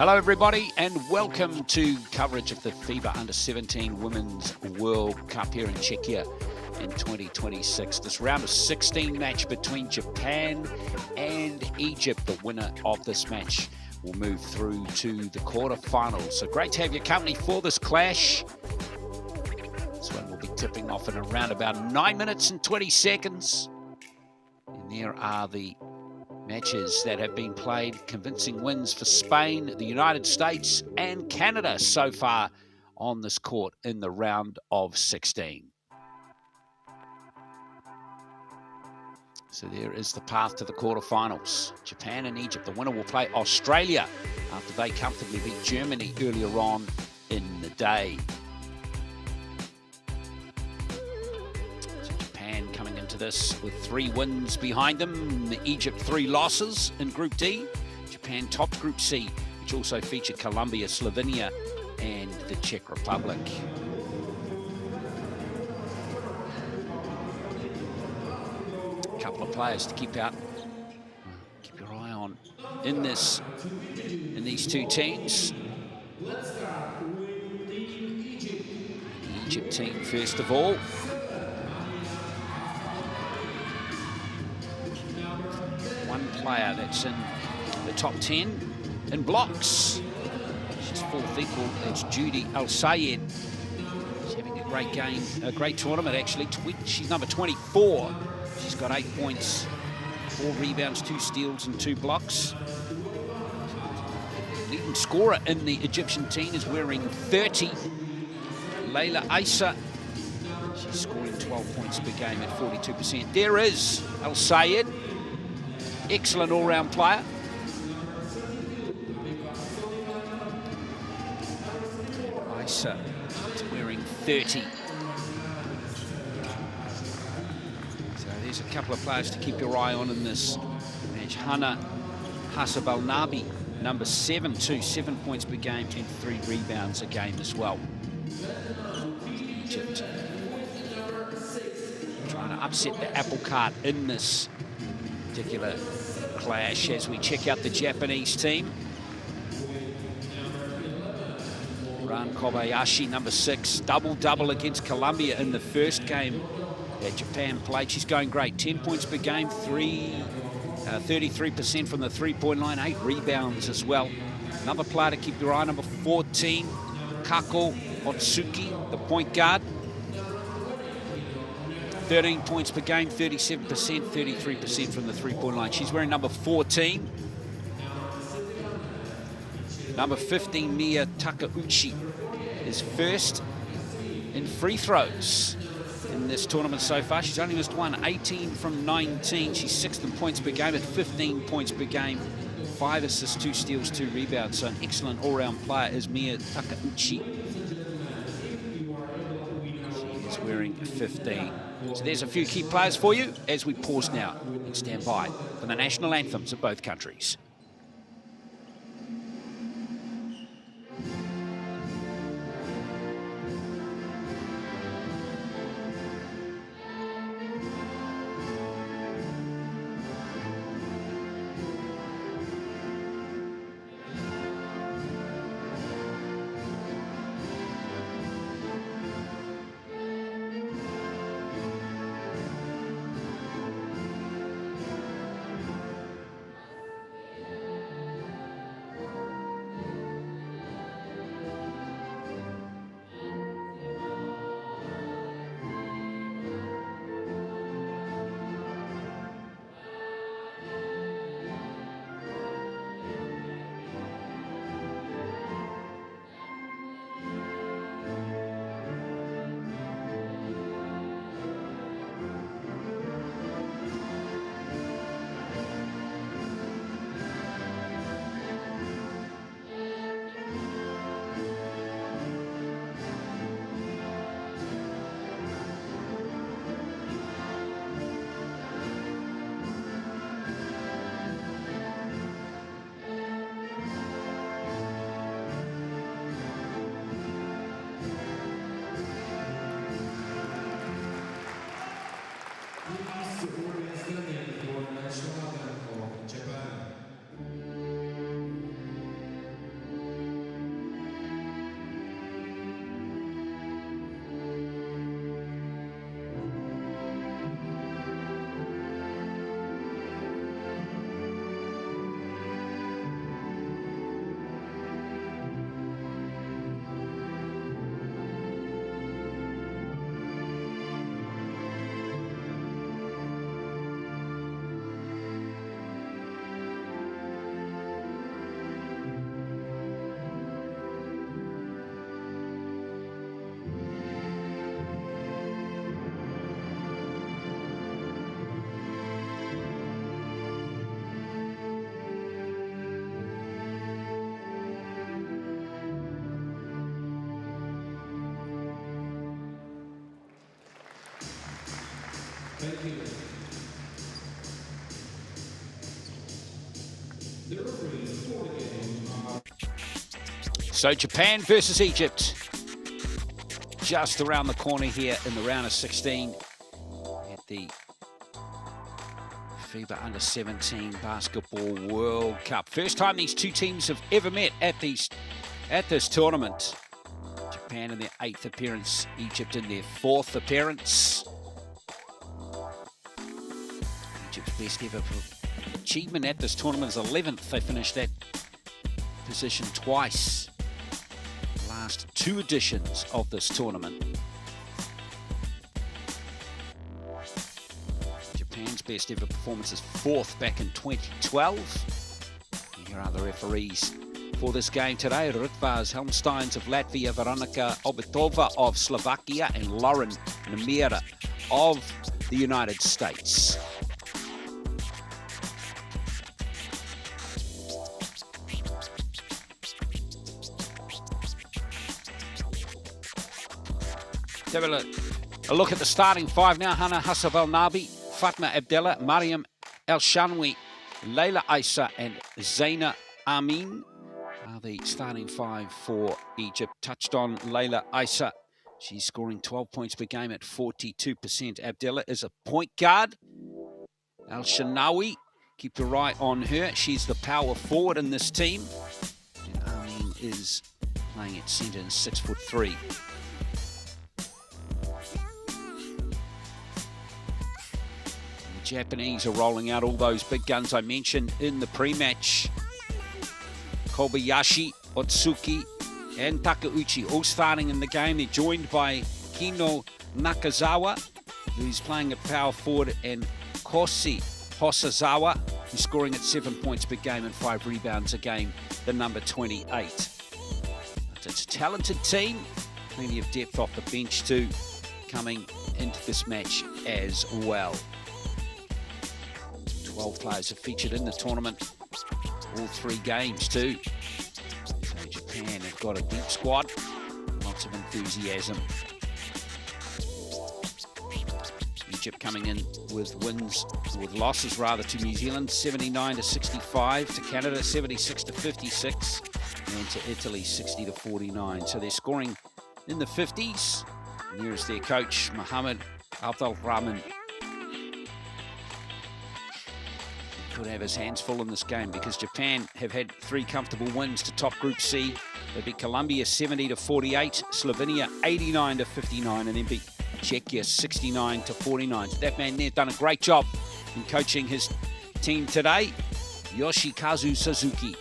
Hello everybody and welcome to coverage of the FIBA U17 Women's World Cup here in Czechia in 2026. This round of 16 match between Japan and Egypt. The winner of this match will move through to the quarterfinals. So great to have your company for this clash. This one will be tipping off in around about 9 minutes and 20 seconds. And there are the matches that have been played. Convincing wins for Spain, the United States and Canada so far on this court in the round of 16. So there is the path to the quarterfinals. Japan and Egypt. The winner will play Australia after they comfortably beat Germany earlier on in the day. Coming into this with 3 wins behind them. Egypt 3 losses in Group D. Japan topped Group C, which also featured Colombia, Slovenia, and the Czech Republic. A couple of players to keep your eye on in these two teams. The Egypt team first of all. One player that's in the top 10 in blocks. She's 4th equal. That's Judy Al-Sayed. She's having a great game, a great tournament actually. She's number 24. She's got 8 points, 4 rebounds, 2 steals and 2 blocks. Leading scorer in the Egyptian team is wearing 30. Layla Issa. She's scoring 12 points per game at 42%. There is Al-Sayed. Excellent all-round player. Issa is wearing 30. So there's a couple of players to keep your eye on in this match. Hannah Hassabalnabi, number 7, 7 points per game and 3 rebounds a game as well. Egypt trying to upset the apple cart in this particular clash as we check out the Japanese team. Ran Kobayashi, number 6, double-double against Colombia in the first game that Japan played. She's going great, 10 points per game, 33% from the three-point line, 8 rebounds as well. Another player to keep your eye, number 14, Kako Otsuki, the point guard. 13 points per game, 37%, 33% from the three-point line. She's wearing number 14. Number 15, Mia Takeuchi, is first in free throws in this tournament so far. She's only missed 1, 18 from 19. She's 6th in points per game at 15 points per game. 5 assists, 2 steals, 2 rebounds. So an excellent all-round player is Mia Takeuchi. She is wearing 15. So there's a few key players for you as we pause now and stand by for the national anthems of both countries. Thank you. The referees for the game are... So Japan versus Egypt. Just around the corner here in the round of 16 at the FIBA Under-17 Basketball World Cup. First time these two teams have ever met at this tournament. Japan in their 8th appearance, Egypt in their 4th appearance. Egypt's best ever achievement at this tournament is 11th. They finished that position twice. Last 2 editions of this tournament. Japan's best ever performance is 4th back in 2012. And here are the referees for this game today. Ritvars Helmsteins of Latvia, Veronika Obitova of Slovakia, and Lauren Nemira of the United States. Have a look at the starting 5 now. Hana Hassavel-Nabi, Fatma Abdallah, Mariam El-Shanwi, Layla Isa and Zaina Amin are the starting 5 for Egypt. Touched on Layla Isa. She's scoring 12 points per game at 42%. Abdallah is a point guard. El-Shanawi, keep your eye on her. She's the power forward in this team. And Amin is playing at centre and 6'3". Japanese are rolling out all those big guns I mentioned in the pre-match. Kobayashi, Otsuki, and Takeuchi all starting in the game. They're joined by Kino Nakazawa, who's playing at power forward, and Kosi Hosazawa, who's scoring at 7 points per game and 5 rebounds a game, the number 28. It's a talented team, plenty of depth off the bench too, coming into this match as well. 12 players have featured in the tournament, all 3 games too. So Japan have got a deep squad, lots of enthusiasm. Egypt coming in with losses rather, to New Zealand, 79-65, to Canada, 76-56, and to Italy, 60-49. So they're scoring in the 50s. And here is their coach, Mohamed Abdulrahman. Could have his hands full in this game because Japan have had 3 comfortable wins to top Group C. They beat Colombia 70-48, Slovenia 89-59, and then beat Czechia 69-49. So that man there done a great job in coaching his team today, Yoshikazu Suzuki.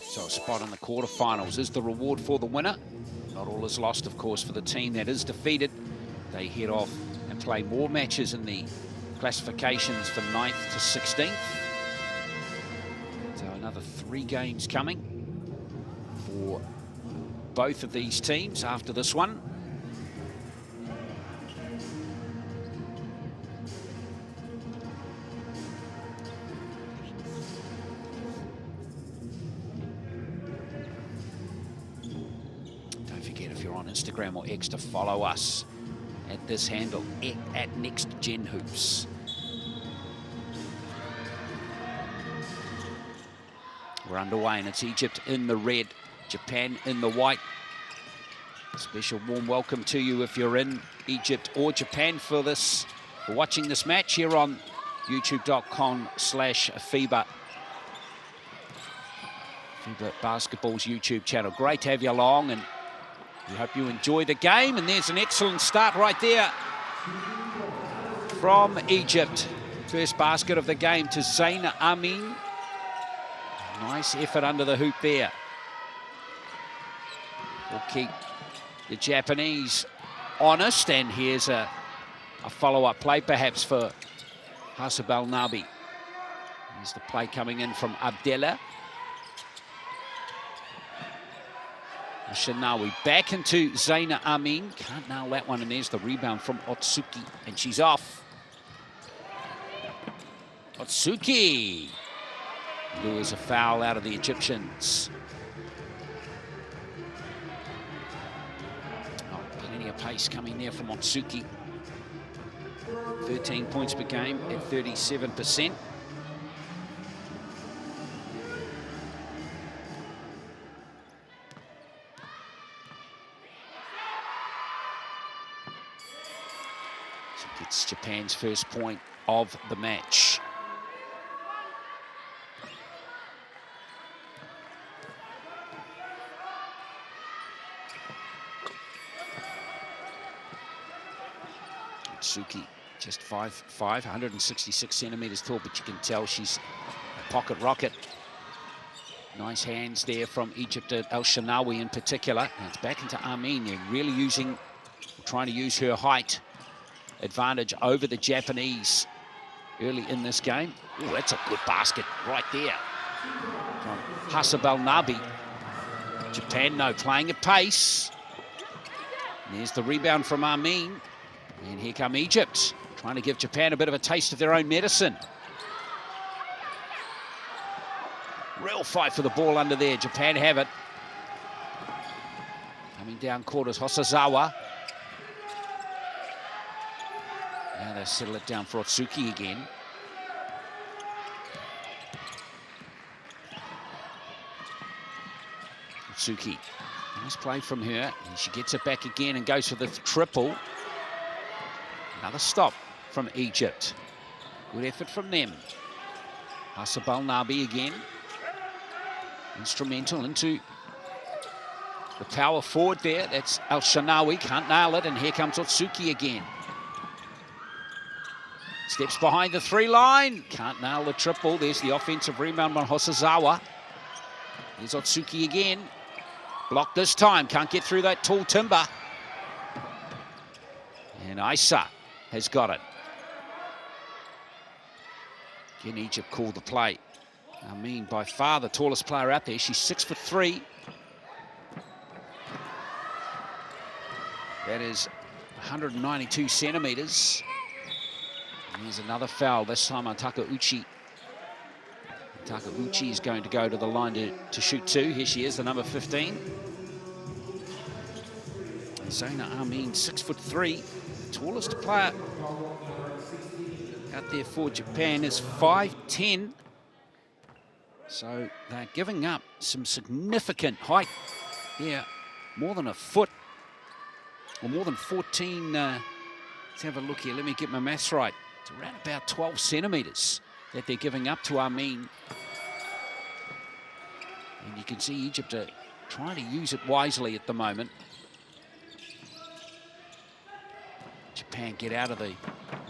So a spot in the quarterfinals is the reward for the winner. Not all is lost, of course, for the team that is defeated. They head off and play more matches in the classifications from 9th to 16th. So another 3 games coming for both of these teams after this one. Instagram or X to follow us at this handle at NextGenHoops. We're underway and it's Egypt in the red, Japan in the white. A special warm welcome to you if you're in Egypt or Japan for watching this match here on youtube.com/FIBA. FIBA Basketball's YouTube channel. Great to have you along, and we hope you enjoy the game. And there's an excellent start right there from Egypt. First basket of the game to Zaina Amin. Nice effort under the hoop there. Will keep the Japanese honest, and here's a follow-up play perhaps for Hasabel Nabi. Here's the play coming in from Abdella. Shinawi back into Zaina Amin. Can't nail that one, and there's the rebound from Otsuki, and she's off. Otsuki lures a foul out of the Egyptians. Oh, plenty of pace coming there from Otsuki. 13 points per game at 37%. Gets Japan's first point of the match. Otsuki, just 5'5", 166 centimeters tall, but you can tell she's a pocket rocket. Nice hands there from Egypt, El Shinawi in particular. And it's back into Amin. They're really trying to use her height advantage over the Japanese early in this game. Oh, that's a good basket right there from Hasabel Nabi. Japan, though, playing at pace. And there's the rebound from Amin. And here come Egypt, trying to give Japan a bit of a taste of their own medicine. Real fight for the ball under there. Japan have it. Coming down court is Hosozawa. Now they settle it down for Otsuki again. Otsuki, nice play from her. And she gets it back again and goes for the triple. Another stop from Egypt. Good effort from them. Hasabel Nabi again. Instrumental into the power forward there. That's El Shinawi, can't nail it. And here comes Otsuki again. Steps behind the three line. Can't nail the triple. There's the offensive rebound on Hosozawa. Here's Otsuki again. Blocked this time. Can't get through that tall timber. And Isa has got it. Again, Egypt called the play. I mean, by far the tallest player out there. She's 6'3". That is 192 centimeters. And here's another foul, this time on Takeuchi. Takeuchi is going to go to the line to shoot two. Here she is, the number 15. Zaina Amin, 6'3". The tallest player out there for Japan is 5'10". So they're giving up some significant height. Yeah, more than a foot, or more than 14. Let's have a look here. Let me get my maths right. It's around about 12 centimeters that they're giving up to Amin. And you can see Egypt are trying to use it wisely at the moment. Japan get out of the,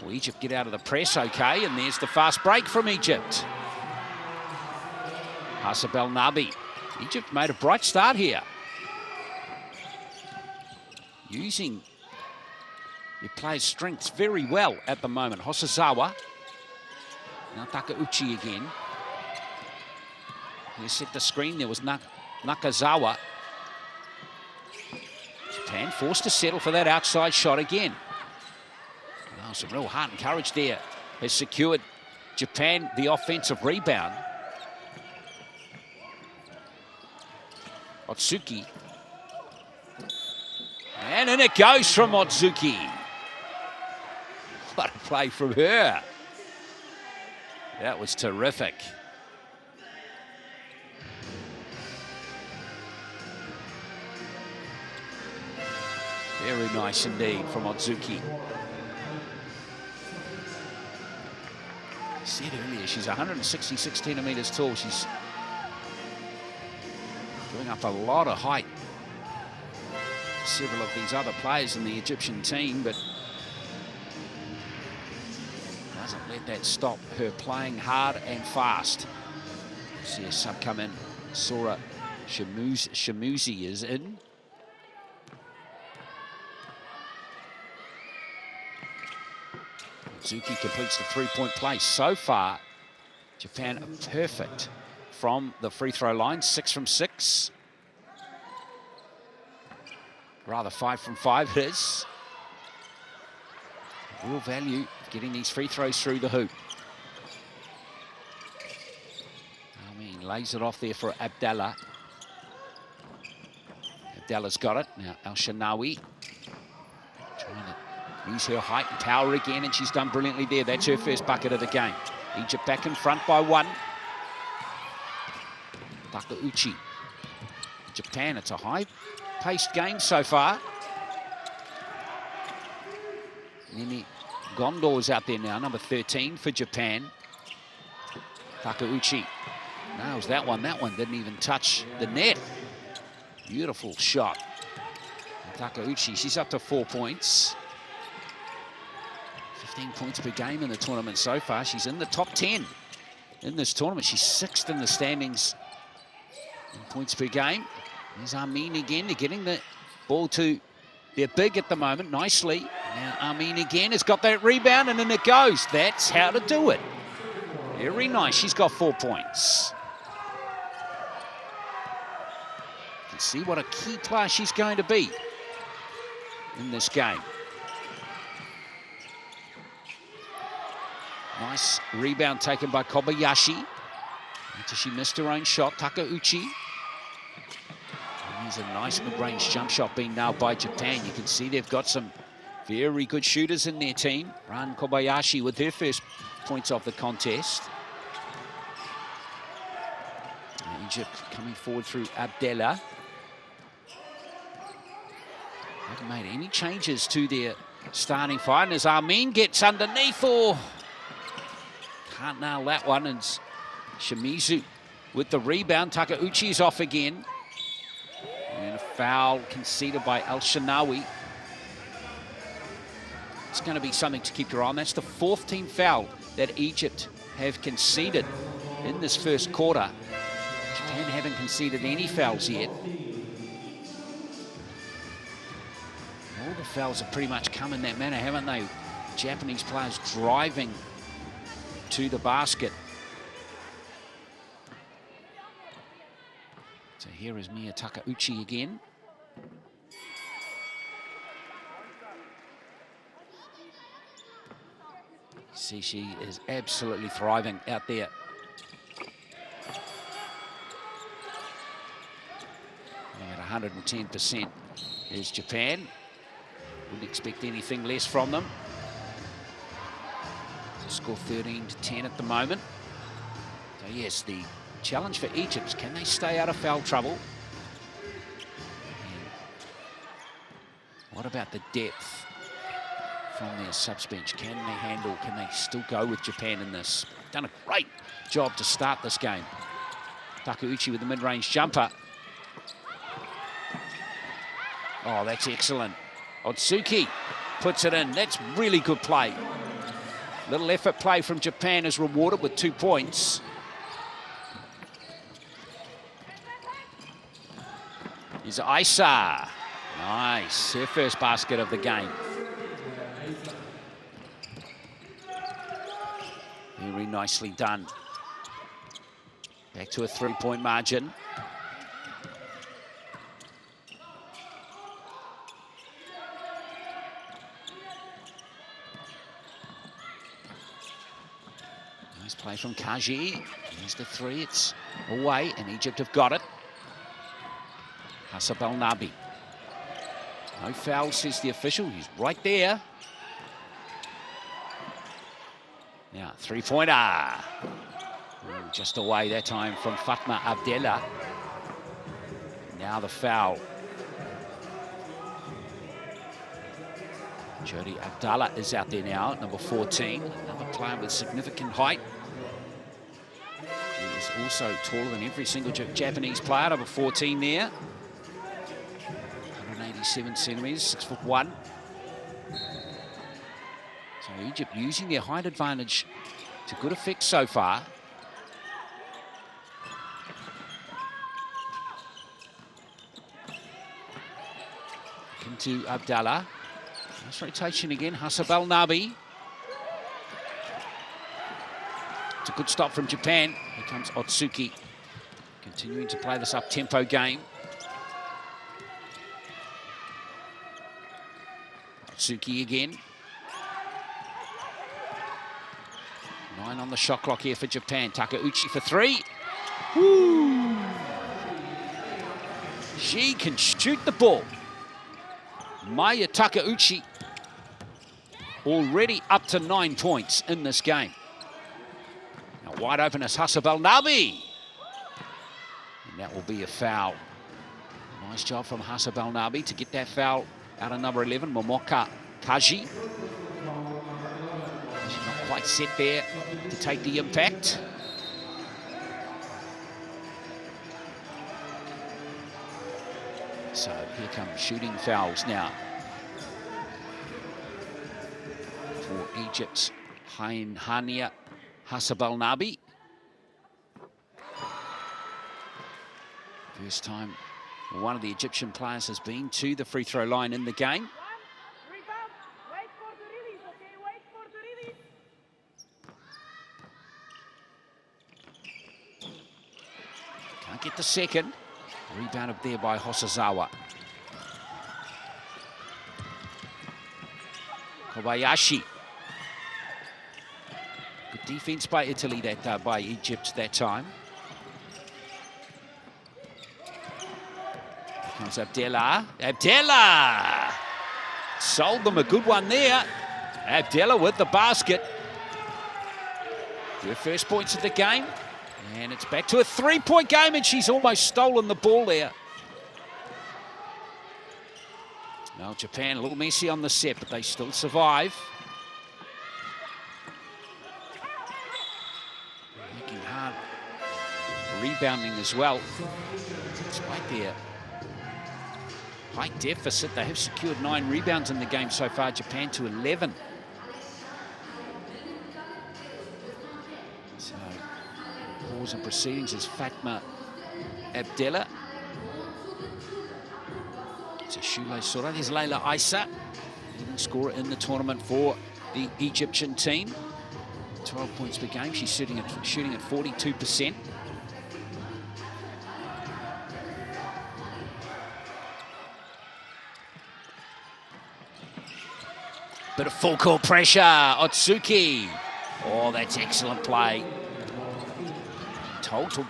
or Egypt get out of the press okay, and there's the fast break from Egypt. Hasabel Nabi. Egypt made a bright start here. Using their players' strengths very well at the moment. Hosozawa. Now Takeuchi again. He set the screen. There was Nakazawa. Japan forced to settle for that outside shot again. Oh, some real heart and courage there has secured Japan the offensive rebound. Otsuki. And in it goes from Otsuki. What a play from her. That was terrific. Very nice indeed from Otsuki. I said earlier, she's 166 centimeters tall. She's giving up a lot of height. Several of these other players in the Egyptian team, but doesn't let that stop her playing hard and fast. See a sub come in. Sora Shamuzi is in. Zuki completes the three-point play. So far, Japan are perfect from the free throw line. 6 from 6. Rather 5 from 5 it is. Real value getting these free throws through the hoop. Lays it off there for Abdallah. Abdallah's got it. Now Al-Shanawi trying to use her height and power again, and she's done brilliantly there. That's her first bucket of the game. Egypt back in front by 1. Takauchi. Japan, it's a high-paced game so far. Nini Gondor's out there now, number 13 for Japan. Takauchi nails that one. That one didn't even touch the net. Beautiful shot. And Takauchi, she's up to 4 points. 15 points per game in the tournament so far. She's in the top 10 in this tournament. She's 6th in the standings in points per game. There's Armin again. They're getting the ball to their big at the moment nicely. Now Armin again has got that rebound, and then it goes. That's how to do it. Very nice. She's got 4 points. You can see what a key player she's going to be in this game. Nice rebound taken by Kobayashi. After she missed her own shot, Takauchi. And there's a nice mid-range jump shot being nailed by Japan. You can see they've got some very good shooters in their team. Ran Kobayashi with her first points of the contest. Egypt coming forward through Abdallah. Haven't made any changes to their starting five. And as Armin gets underneath, can't nail that one. And Shimizu with the rebound. Takauchi's off again. And a foul conceded by Al-Shanawi. It's going to be something to keep your eye on. That's the 4th team foul that Egypt have conceded in this first quarter. Japan haven't conceded any fouls yet. All the fouls have pretty much come in that manner, haven't they? Japanese players driving to the basket. So here is Mia Takauchi again. See, she is absolutely thriving out there. At 110% is Japan. Wouldn't expect anything less from them. The score 13-10 at the moment. So yes, the challenge for Egypt is, can they stay out of foul trouble? And what about the depth from their subs bench? Can they handle, can they still go with Japan in this? Done a great job to start this game. Takauchi with the mid-range jumper. Oh, that's excellent. Otsuki puts it in. That's really good play. Little effort play from Japan is rewarded with 2 points. Here's Aisa. Nice. Her first basket of the game. Very nicely done. Back to a 3-point margin. Nice play from Kaji. Here's the 3. It's away, and Egypt have got it. Hasab El-Nabi. No foul, says the official. He's right there. Now, 3-pointer. Just away that time from Fatma Abdallah. Now the foul. Jody Abdallah is out there now at number 14. Another player with significant height. She is also taller than every single Japanese player, number 14 there. 187 centimetres, 6'1". So Egypt using their height advantage to good effect so far. Into Abdallah. Nice rotation again, Hasab El-Nabi. It's a good stop from Japan. Here comes Otsuki, continuing to play this up-tempo game. Otsuki again. 9 on the shot clock here for Japan. Takeuchi for 3. Woo! She can shoot the ball. Maya Takeuchi already up to 9 points in this game. Now wide open is Hasabel Nabi. And that will be a foul. Nice job from Hasabel Nabi to get that foul out of number 11, Momoka Kaji. She's not quite set there to take the impact. So here come shooting fouls now for Egypt's Hania Hasabel Nabi. First time one of the Egyptian players has been to the free throw line in the game. Can't get the second. Rebounded there by Hosozawa. Kobayashi. Good defense by Italy by Egypt that time. Here comes Abdella. Abdella! Sold them a good one there. Abdella with the basket. Her first points of the game. And it's back to a 3-point game, and she's almost stolen the ball there. Now Japan a little messy on the set, but they still survive. Making hard rebounding as well. Despite their high deficit, they have secured 9 rebounds in the game so far, Japan to 11. So, pause and proceedings is Fatma Abdella. It's a shoelace sort of. There's Layla Issa, leading scorer in the tournament for the Egyptian team. 12 points per game. She's shooting at 42%. Bit of full court pressure. Otsuki. Oh, that's excellent play. Told to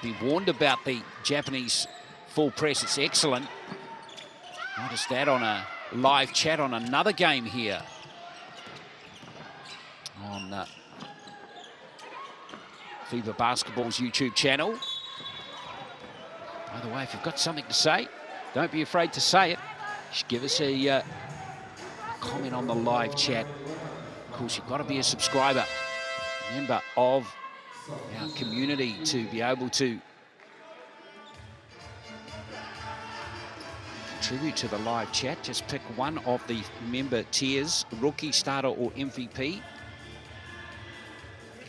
be warned about the Japanese full press. It's excellent. Notice that on a live chat on another game here on FIBA Basketball's YouTube channel. By the way, if you've got something to say, don't be afraid to say it. Just give us a comment on the live chat. Of course, you've got to be a subscriber, member of our community to be able to contribute to the live chat. Just pick one of the member tiers, rookie, starter, or MVP.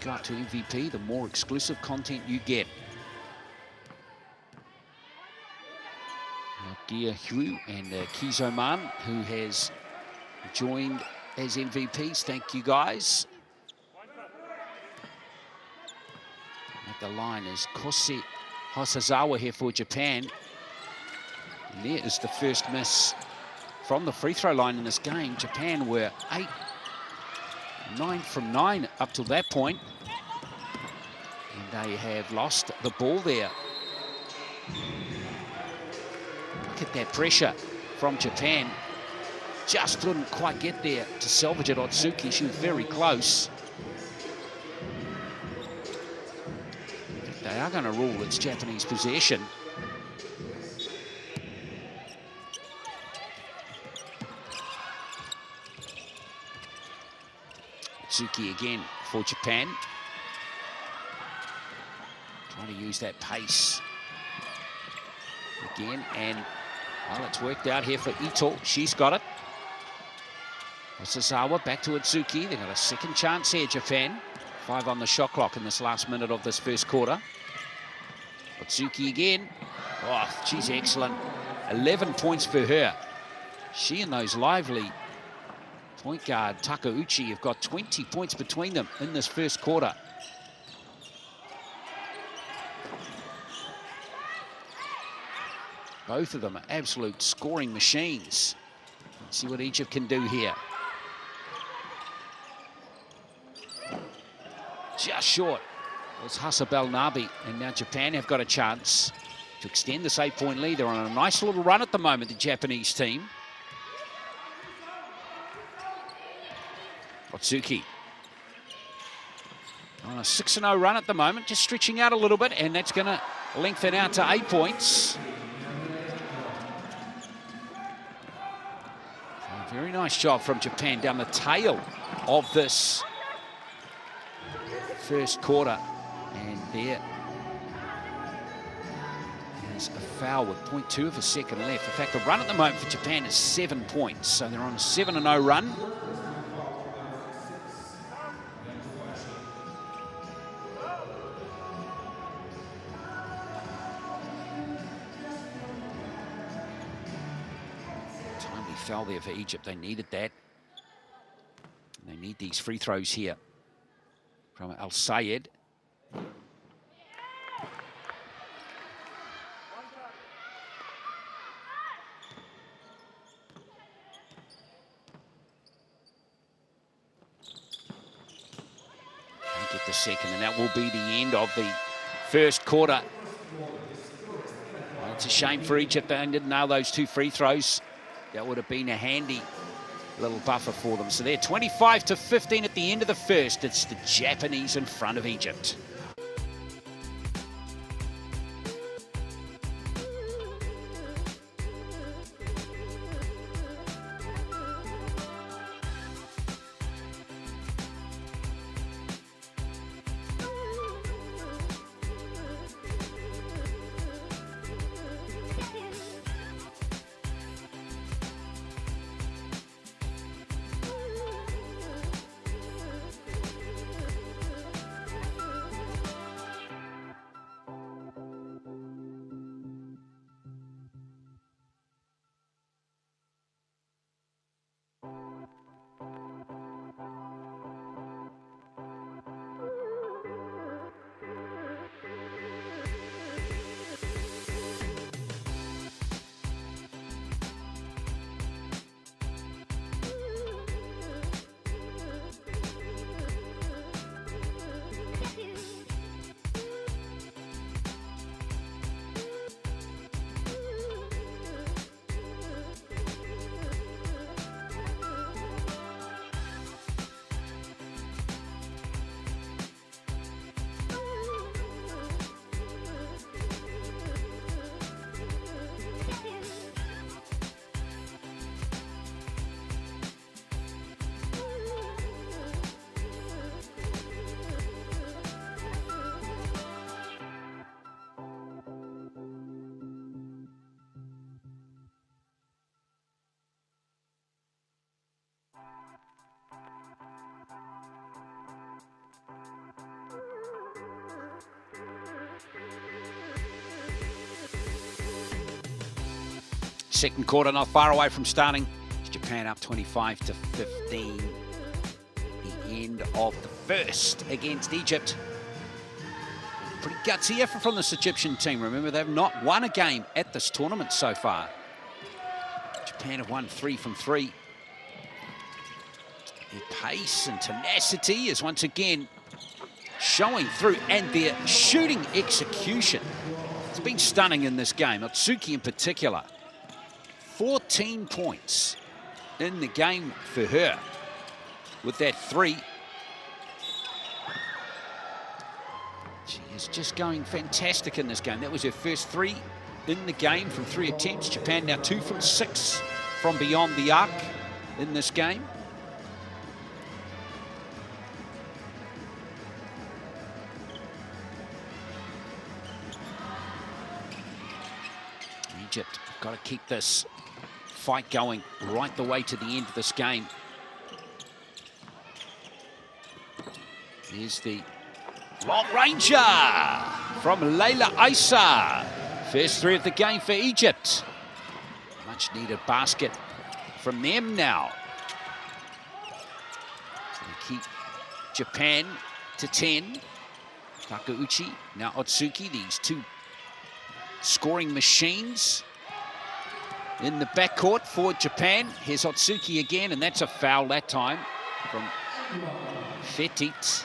Go up to MVP, the more exclusive content you get. Dear Hugh and Kizo Man, who has joined as MVPs. Thank you, guys. At the line is Kose Hosozawa here for Japan. And there is the first miss from the free throw line in this game. Japan were 9 from 9 up till that point. And they have lost the ball there. Look at that pressure from Japan. Just couldn't quite get there to salvage it. Otsuki, she was very close. They are going to rule it's Japanese possession. Otsuki again for Japan. Trying to use that pace again, and well, it's worked out here for Ito. She's got it. Hosozawa back to Otsuki. They've got a second chance here, Japan. 5 on the shot clock in this last minute of this first quarter. Otsuki again. Oh, she's excellent. 11 points for her. She and those lively Point guard Takeuchi have got 20 points between them in this first quarter. Both of them are absolute scoring machines. Let's see what Egypt can do here. Just short. It's Hassa Belnabi, and now Japan have got a chance to extend this 8-point lead. They're on a nice little run at the moment, the Japanese team. Otsuki on a 6-0 run at the moment, just stretching out a little bit, and that's going to lengthen out to 8 points. A very nice job from Japan down the tail of this first quarter. And there is a foul with 0.2 of a second left. In fact, the run at the moment for Japan is 7 points, so they're on a 7-0 run. Foul there for Egypt. They needed that. They need these free throws here from Al Sayed. Get the second, and that will be the end of the first quarter. Well, it's a shame for Egypt. They didn't nail those 2 free throws. That would have been a handy little buffer for them. So they're 25-15 at the end of the first. It's the Japanese in front of Egypt. Second quarter not far away from starting. Japan up 25-15 at the end of the first against Egypt. Pretty gutsy effort from this Egyptian team. Remember, they've not won a game at this tournament so far. Japan have won 3 from 3. Their pace and tenacity is once again showing through, and their shooting execution has been stunning in this game. Otsuki in particular, 14 points in the game for her with that 3. She is just going fantastic in this game. That was her first 3 in the game from 3 attempts. Japan now 2 from 6 from beyond the arc in this game. Egypt got to keep this fight going right the way to the end of this game. Here's the long ranger from Layla Issa. First 3 of the game for Egypt. Much needed basket from them now. keep Japan to 10. Takeuchi, now Otsuki, these two scoring machines in the backcourt for Japan. Here's Otsuki again, and that's a foul that time from Fetit.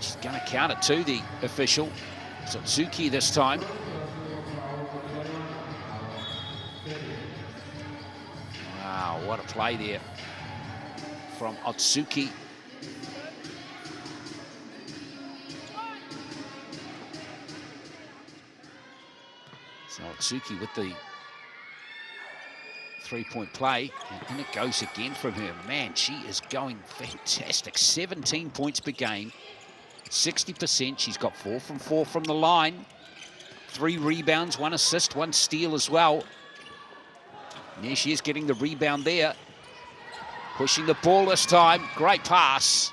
She's going to count it to the official. It's Otsuki this time. Wow, what a play there from Otsuki. So Otsuki with the three-point play, and it goes again from her. Man, she is going fantastic. 17 points per game, 60%. She's got 4 from 4 from the line. 3 rebounds, 1 assist, 1 steal as well. And there she is getting the rebound there. Pushing the ball this time. Great pass.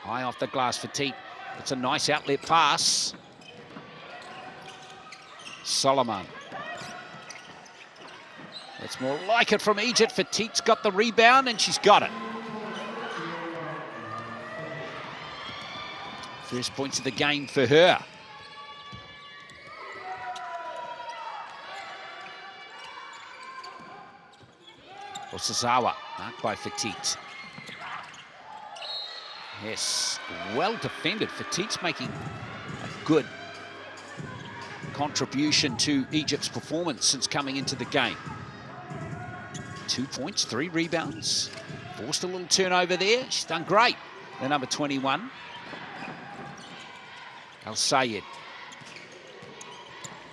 High off the glass for Teat. It's a nice outlet pass. Solomon. That's more like it from Egypt. Fatit's got the rebound and she's got it. First points of the game for her. Osazawa, marked by Fatit. Yes, well defended. Fatit's making a good contribution to Egypt's performance since coming into the game. 2 points, 3 rebounds. Forced a little turnover there. She's done great. The number 21. Al Sayed.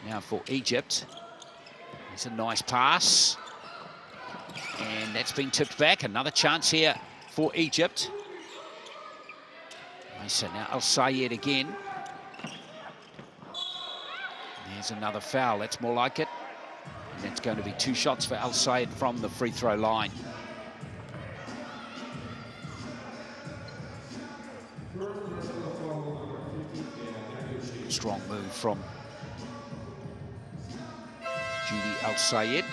Now for Egypt. It's a nice pass. And that's been tipped back. Another chance here for Egypt. So now Al Sayed again. There's another foul. That's more like it. And that's going to be 2 shots for Al Sayed from the free throw line. Strong move from Judy Al Sayed.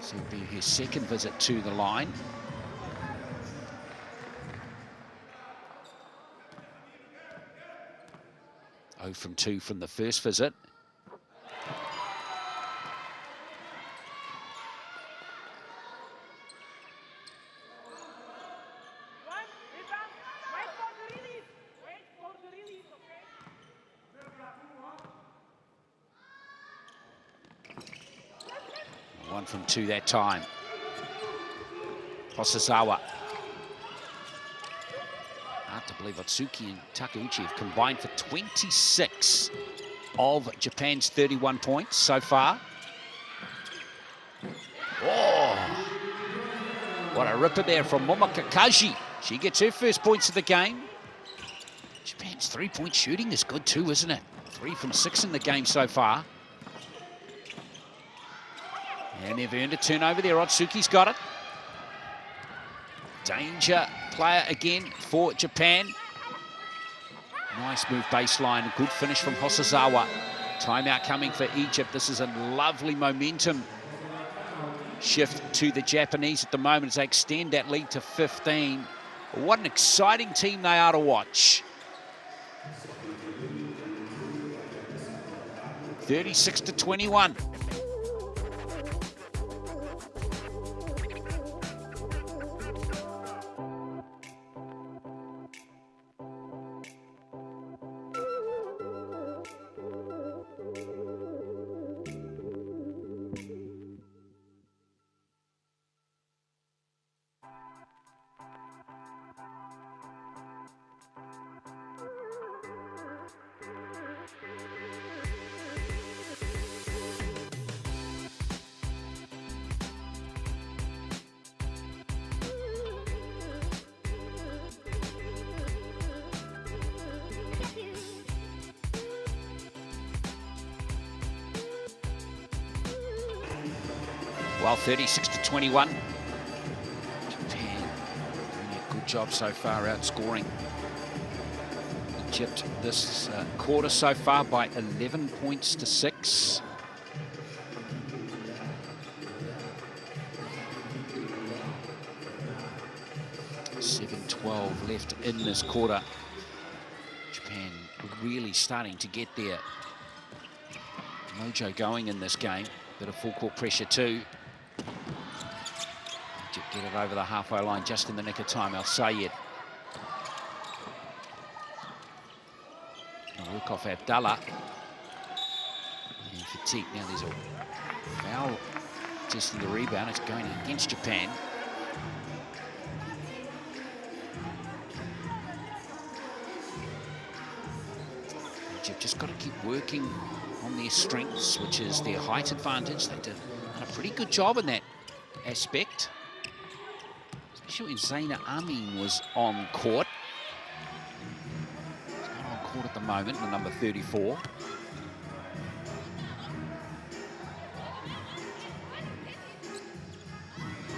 So it'll be his second visit to the line. Oh from 2 from the first visit. One from 2 that time. Hosazawa. Hard to believe Otsuki and Takeuchi have combined for 26 of Japan's 31 points so far. Oh, what a ripper there from Momoko Kaji. She gets her first points of the game. Japan's 3-point shooting is good too, isn't it? 3 from 6 in the game so far. And they've earned a turnover there. Otsuki's got it. Danger player again for Japan. Nice move baseline. A good finish from Hosazawa. Timeout coming for Egypt. This is a lovely momentum shift to the Japanese at the moment as they extend that lead to 15. What an exciting team they are to watch. 36-21. Well, 36-21. Japan doing a good job so far, outscoring Egypt this quarter so far by 11 points to 6. 12 left in this quarter. Japan really starting to get their mojo going in this game. Bit of full court pressure too. Egypt get it over the halfway line just in the nick of time. El-Sayed. Work off Abdallah. And Fatigue. Now there's a foul just in the rebound. It's going against Japan. Egypt just got to keep working on their strengths, which is their height advantage. They did a pretty good job in that aspect, especially when Zaina Amin was on court. He's not on court at the moment, the number 34.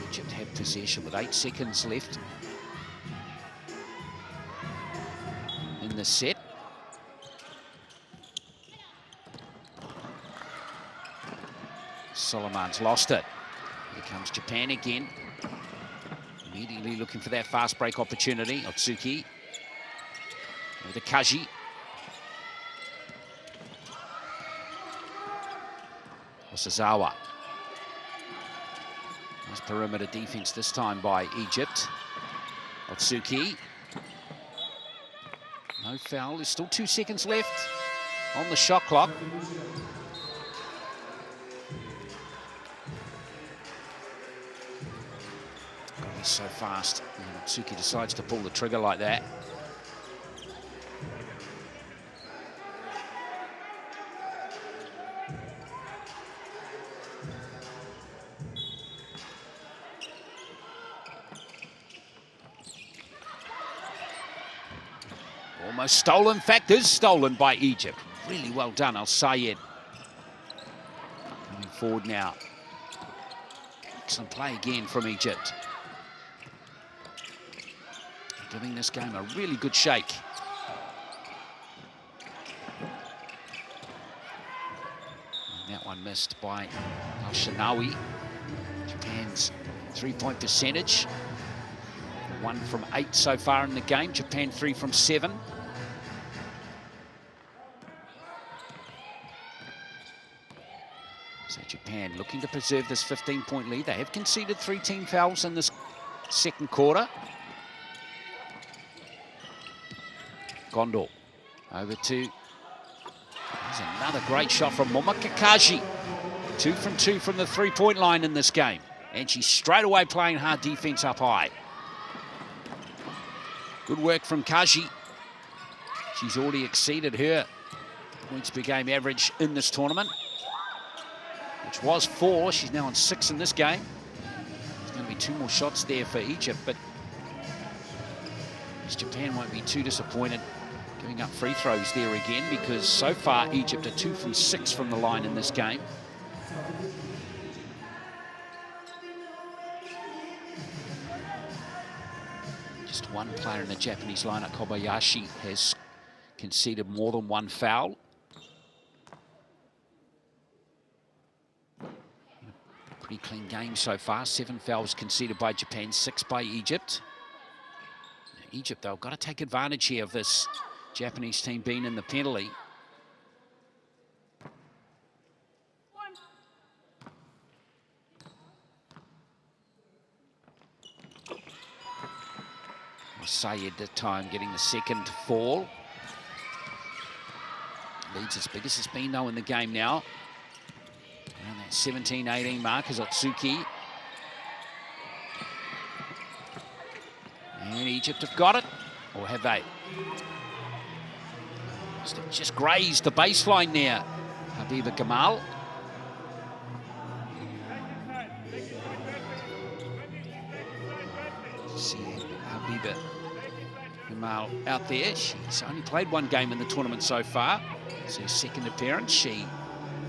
Egypt have possession with 8 seconds left in the set. Suleiman's lost it. Here comes Japan again. Immediately looking for that fast break opportunity. Otsuki with a Kaji. Osazawa. Nice perimeter defense this time by Egypt. Otsuki. No foul. There's still 2 seconds left on the shot clock. So fast, and Otsuki decides to pull the trigger like that. Almost stolen. In fact, is stolen by Egypt. Really well done, El-Sayed. Coming forward now. Excellent play again from Egypt. Giving this game a really good shake. And that one missed by Al-Shanawi. Japan's three-point percentage. 1 from 8 so far in the game. Japan 3 from 7. So Japan looking to preserve this 15-point lead. They have conceded 3 team fouls in this second quarter. Gondor over to, there's another great shot from Momaka Kaji. 2 from 2 from the 3-point line in this game. And she's straight away playing hard defense up high. Good work from Kaji. She's already exceeded her points per game average in this tournament, which was 4. She's now on 6 in this game. There's going to be 2 more shots there for Egypt, but Japan won't be too disappointed giving up free throws there again, because so far Egypt are 2 from 6 from the line in this game. Just one player in the Japanese lineup, Kobayashi, has conceded more than 1 foul. Pretty clean game so far. 7 fouls conceded by Japan, 6 by Egypt. Egypt, though, got to take advantage here of this Japanese team being in the penalty. Sayed at time getting the second fall. Leads as big as it's been, though, in the game now. Around that 17-18 mark is Otsuki. And Egypt have got it, or have they? Just grazed the baseline there. Habiba Gamal. See Habiba Gamal out there. She's only played 1 game in the tournament so far. It's her second appearance. She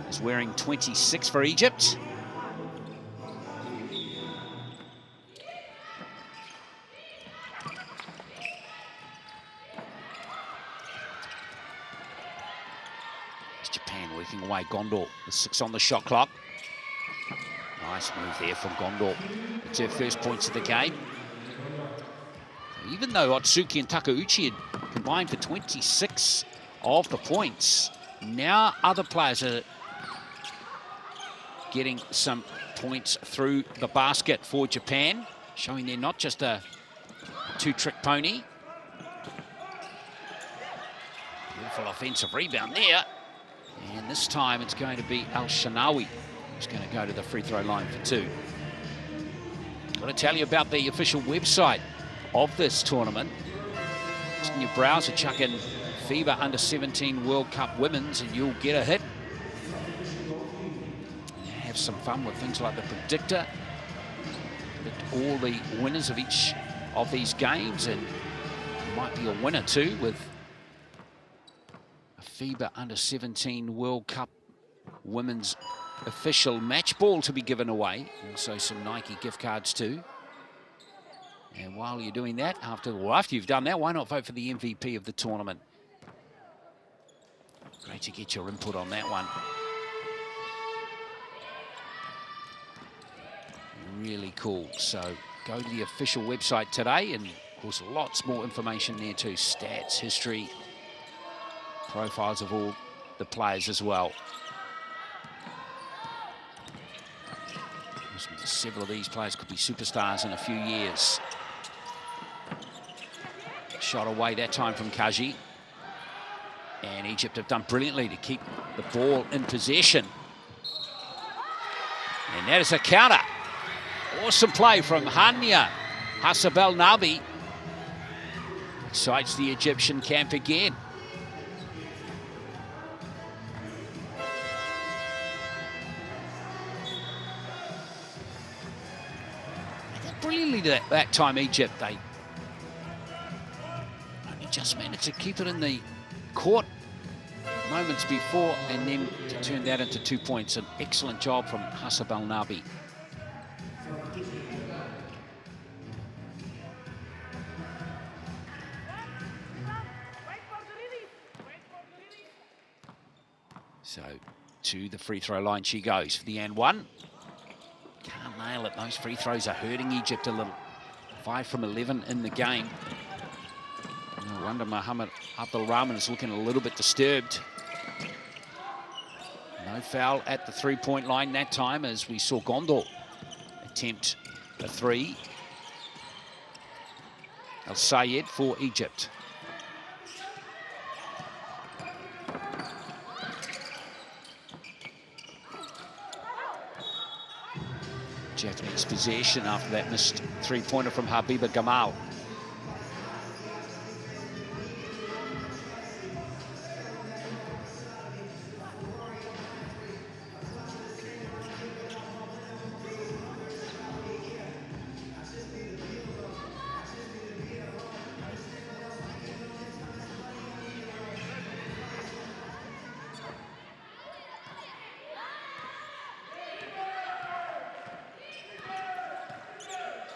is wearing 26 for Egypt. Japan working away. Gondor with 6 on the shot clock. Nice move there from Gondor. It's her first points of the game. Even though Otsuki and Takeuchi had combined for 26 of the points, now other players are getting some points through the basket for Japan, showing they're not just a two-trick pony. Beautiful offensive rebound there. And this time it's going to be Al-Shanawi who's going to go to the free throw line for two. I want to tell you about the official website of this tournament. Just in your browser, chuck in FIBA U17 World Cup Women's and you'll get a hit. And have some fun with things like the predictor. Predict all the winners of each of these games, and you might be a winner too with a FIBA U17 World Cup Women's official match ball to be given away. Also some Nike gift cards too. And while you're doing that, after you've done that, why not vote for the MVP of the tournament? Great to get your input on that one. Really cool. So go to the official website today, and of course lots more information there too. Stats, history, profiles of all the players as well. Several of these players could be superstars in a few years. Shot away that time from Kaji. And Egypt have done brilliantly to keep the ball in possession. And that is a counter. Awesome play from Hania Hasabel Nabi. Excites the Egyptian camp again. Brilliantly that time, Egypt. They only just managed to keep it in the court moments before, and then to turn that into 2 points. An excellent job from Hasab Al-Nabi. So to the free throw line she goes for the and one. Can't nail it. Those free throws are hurting Egypt a little. 5 from 11 in the game. No wonder Mohammed Abdul Rahman is looking a little bit disturbed. No foul at the three-point line that time, as we saw Gondor attempt a three. Al Sayed for Egypt. Japanese possession after that missed three-pointer from Habiba Gamal.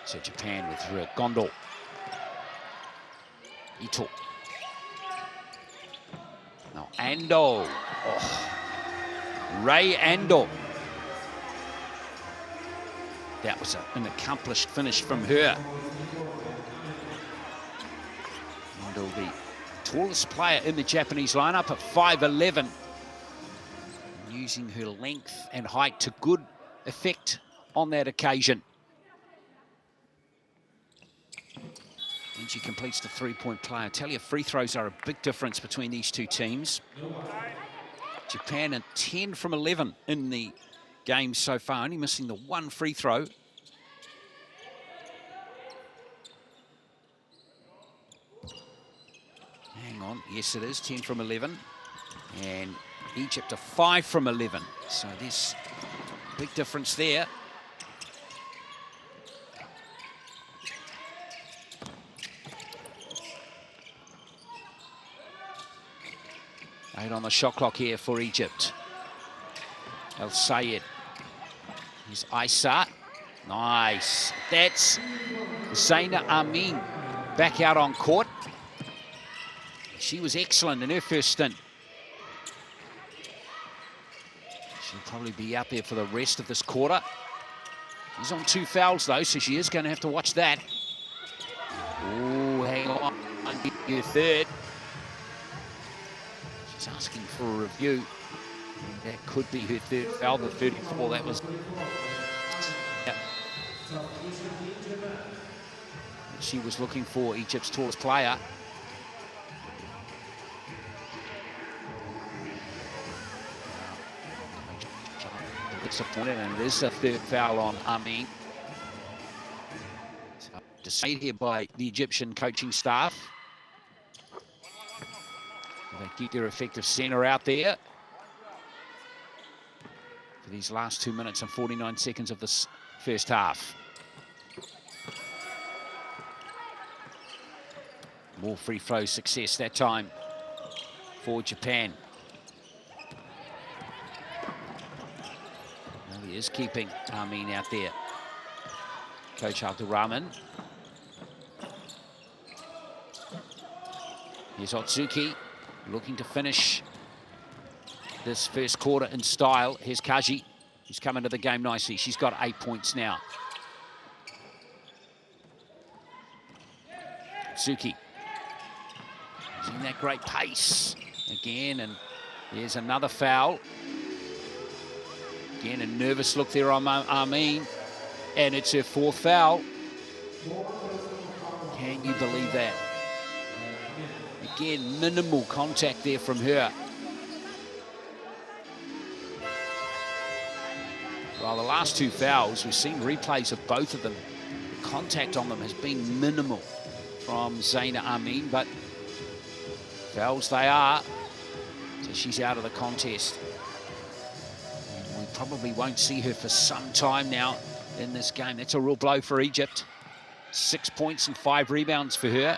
So Japan with Gondor. Ito. Now Ando. Oh. Ray Ando. That was an accomplished finish from her. Ando, the tallest player in the Japanese lineup at 5'11", using her length and height to good effect on that occasion. And she completes the three-point play. I tell you, free throws are a big difference between these two teams. Japan are 10 from 11 in the game so far, only missing the one free throw. Hang on, yes it is, 10 from 11. And Egypt are 5 from 11. So there's a big difference there. Eight on the shot clock here for Egypt. El Sayed. Here's Aissa. Nice. That's Zaina Amin back out on court. She was excellent in her first stint. She'll probably be out there for the rest of this quarter. She's on 2 fouls though, so she is going to have to watch that. Oh, Her third. She's asking for a review. And that could be her third foul, the 34. That was. Yep. She was looking for Egypt's tallest player. Disappointed, and it is a third foul on Amin. So, decided here by the Egyptian coaching staff. They keep their effective centre out there for these last 2 minutes and 49 seconds of this first half. More free throw success that time for Japan. Well, he is keeping Amin out there. Coach Abdulrahman. Here's Otsuki looking to finish this first quarter in style. Here's Kaji, who's come into the game nicely. She's got 8 points now. Otsuki. Using that great pace again, and there's another foul. Again, a nervous look there on Amin, and it's her fourth foul. Can you believe that? Again, minimal contact there from her. Well, the last two fouls, we've seen replays of both of them. The contact on them has been minimal from Zaina Amin, but fouls they are, so she's out of the contest. And we probably won't see her for some time now in this game. That's a real blow for Egypt. 6 points and 5 rebounds for her.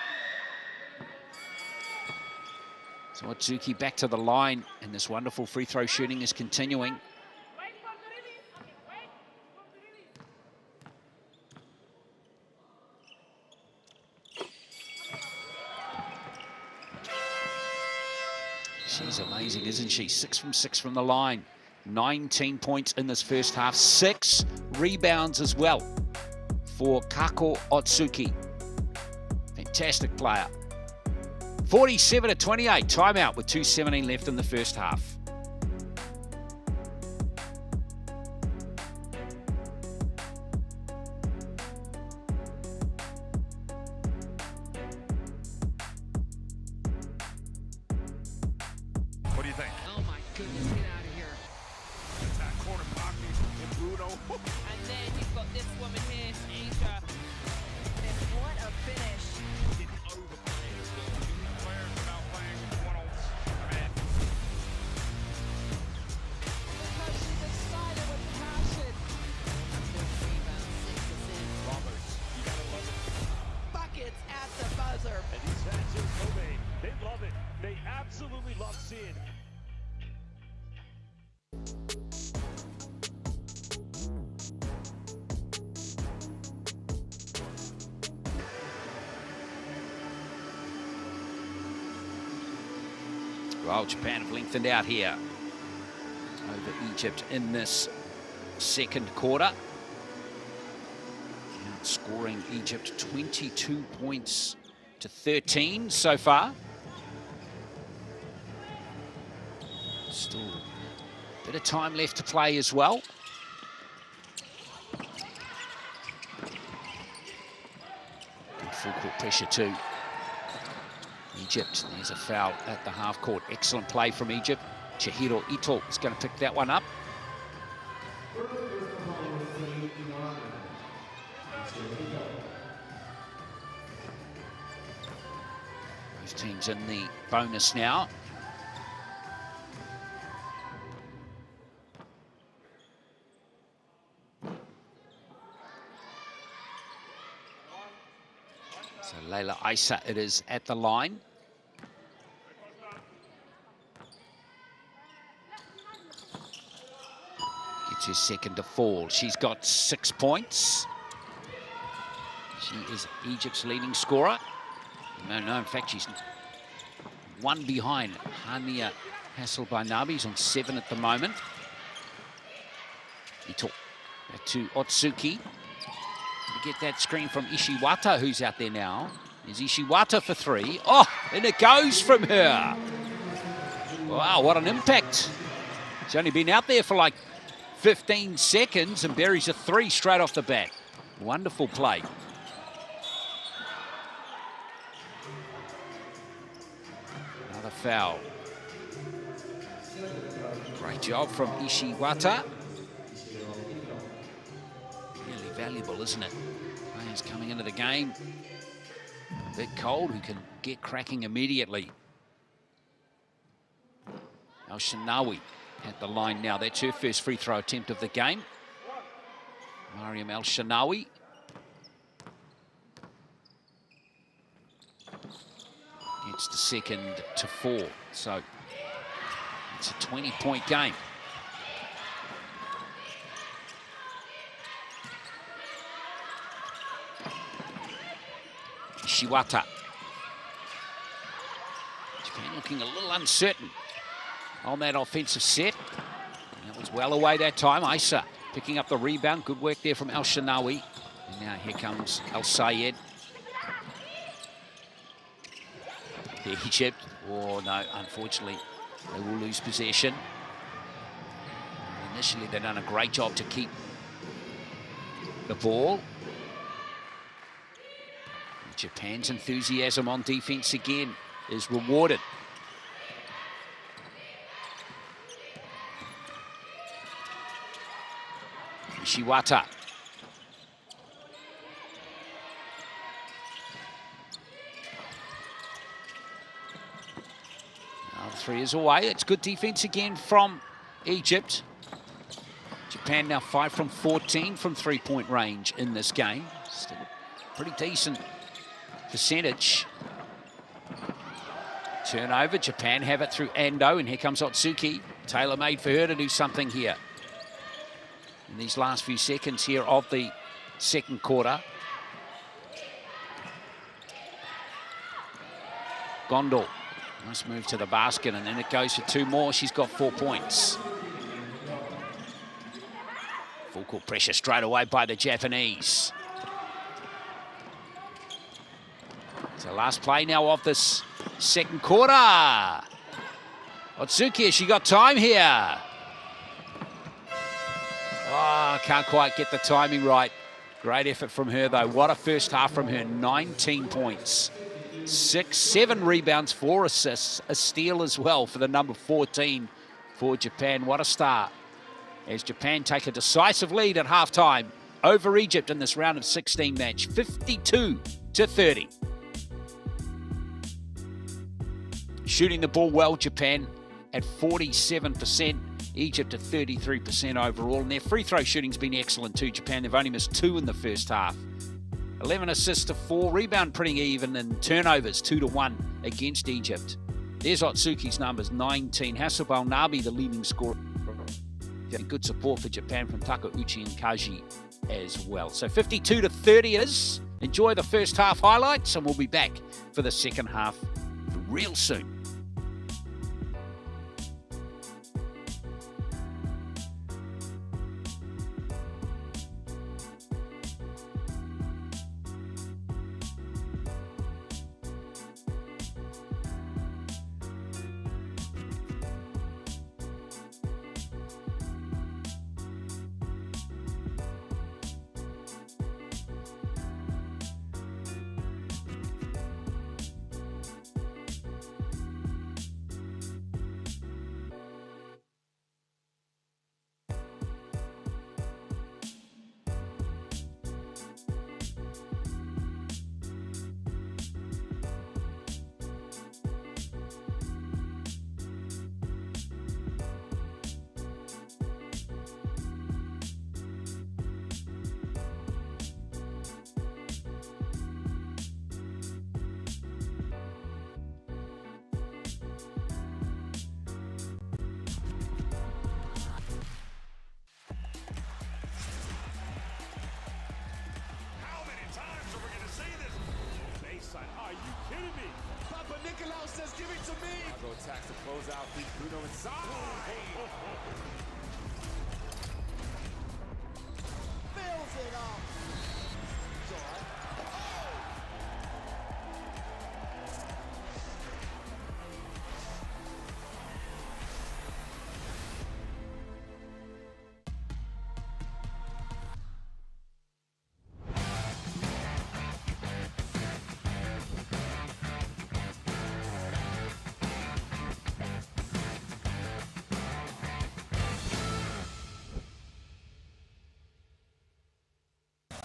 So Otsuki back to the line, and this wonderful free throw shooting is continuing. She's amazing, isn't she? 6 from 6 from the line. 19 points in this first half. 6 rebounds as well for Kako Otsuki. Fantastic player. 47-28, timeout with 2:17 left in the first half. What do you think? Oh my goodness, get out of here. That corner pocket and Bruno. And then you've got this woman here, Asia. And what a finish. Didn't overplay it. Players are now playing one-on-one. Because she's excited with passion. Roberts, you gotta love it. Buckets at the buzzer. And these fans in Kobe, they love it. They absolutely love seeing it. Well, Japan have lengthened out here over Egypt in this second quarter. Scoring Egypt 22 points to 13 so far. Still a bit of time left to play as well. Good full court pressure too. Egypt, there's a foul at the half court. Excellent play from Egypt. Chihiro Ito is going to pick that one up. Both teams in the bonus now. So Leila Isa, it is at the line. Gets her second to fall. She's got 6 points. She is Egypt's leading scorer. No, in fact, she's one behind Hania Hasselbainabi's on 7 at the moment. Ito back to Otsuki. Get that screen from Ishiwata, who's out there now. Is Ishiwata for three. Oh, and it goes from her. Wow, what an impact. She's only been out there for like 15 seconds and buries a three straight off the bat. Wonderful play. Another foul. Great job from Ishiwata. Really valuable, isn't it? Players coming into the game a bit cold who can get cracking immediately. Al-Shanawi at the line now. That's her first free throw attempt of the game. Mariam Al-Shanawi. Gets the second to 4. So it's a 20-point game. Ishiwata. Japan looking a little uncertain on that offensive set. That was well away that time. Isa picking up the rebound. Good work there from Al-Shanawi. And now here comes Al-Sayed. Egypt. Oh no, unfortunately, they will lose possession. Initially, they've done a great job to keep the ball. Japan's enthusiasm on defense again is rewarded. Ishiwata. Three is away. It's good defense again from Egypt. Japan now 5 from 14 from three-point range in this game. Still a pretty decent percentage. Turnover. Japan have it through Ando, and here comes Otsuki. Tailor-made for her to do something here in these last few seconds here of the second quarter. Gondal. Nice move to the basket, and then it goes for 2 more. She's got 4 points. Full court pressure straight away by the Japanese. So last play now of this second quarter. Otsuki, has she got time here? Oh, can't quite get the timing right. Great effort from her, though. What a first half from her. 19 points. 7 rebounds, 4 assists, a steal as well for the number 14 for Japan. What a start as Japan take a decisive lead at halftime over Egypt in this round of 16 match, 52-30. Shooting the ball well, Japan at 47%, Egypt at 33% overall, and their free throw shooting's been excellent too. Japan, they've only missed 2 in the first half. 11 assists to 4, rebound pretty even, and turnovers 2-1 against Egypt. There's Otsuki's numbers, 19. Hasselbal Nabi, the leading scorer. And good support for Japan from Takauchi and Kaji as well. So 52-30 it is. Enjoy the first half highlights, and we'll be back for the second half real soon. Attacks to close out the Bruno inside. Fills it up.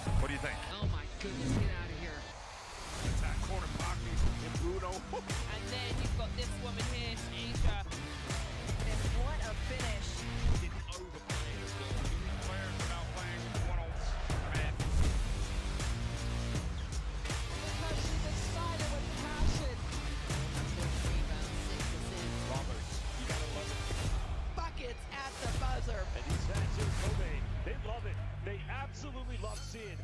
What do you think? Oh my goodness, get out of here. Attack corner Bogby and Bruno. And then you've got this woman here, Asia. And what a finish. Didn't overplay. Still two players without playing one-on-one. Because she's excited with passion. 4 rebounds, 6 assists. Roberts, you gotta love it. Buckets at the buzzer. And these fans here in Kobe, they love it. They absolutely love seeing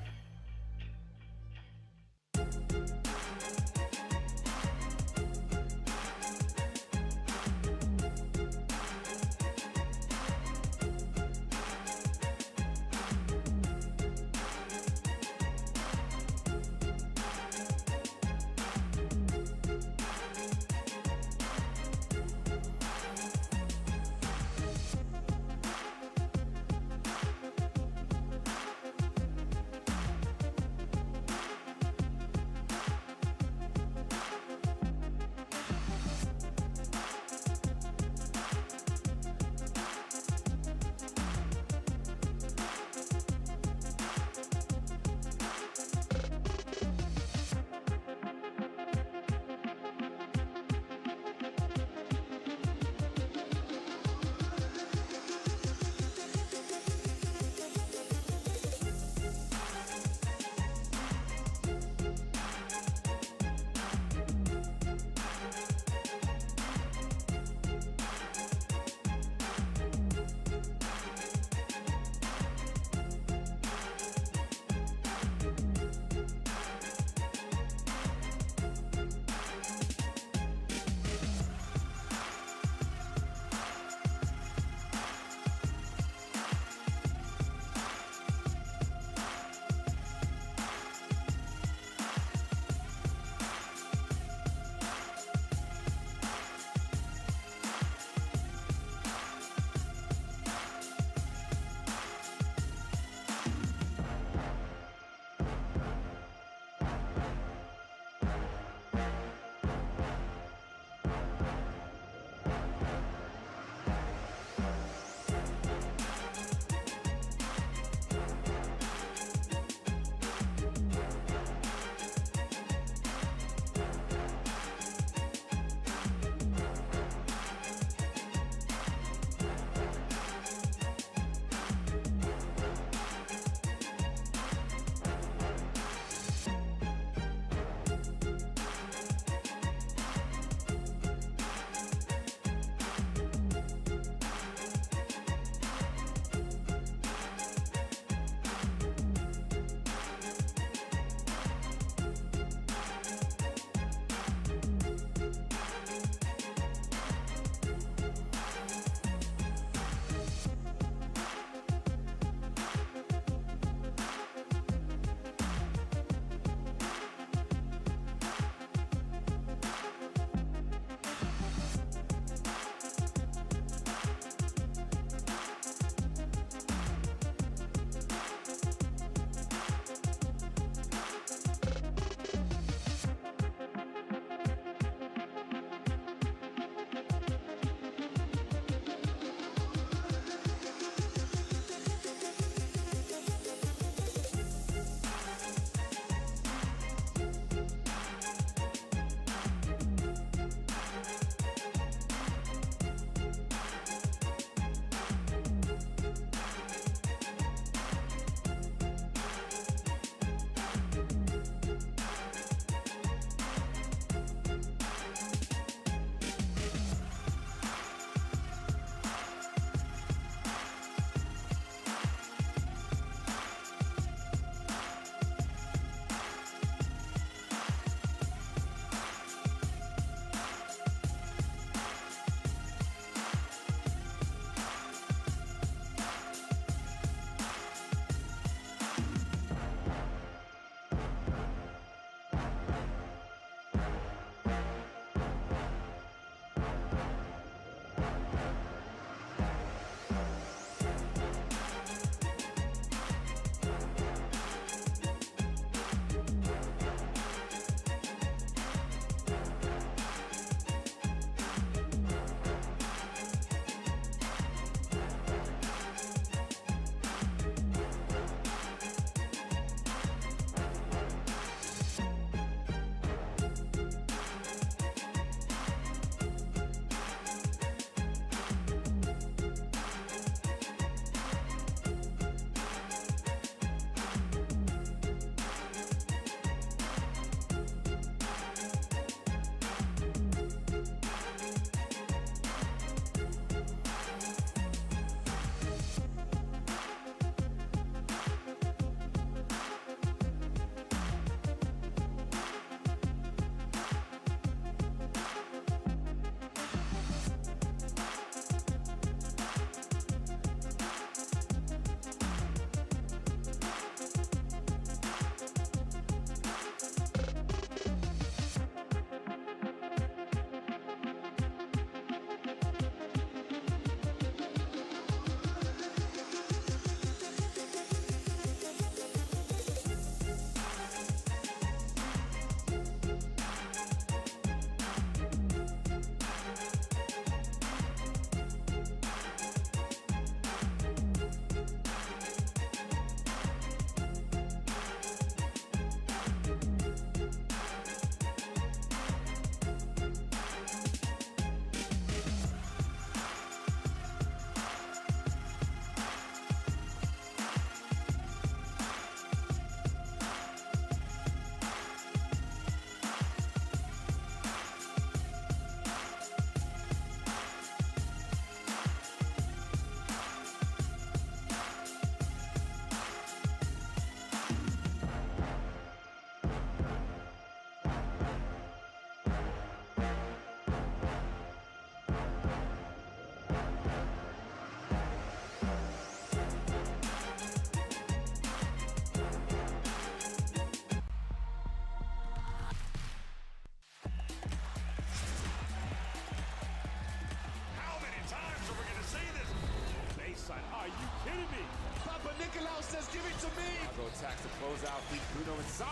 kidding me? Papa Nicolau says, give it to me. Go attacks to close out. Feed Bruno inside.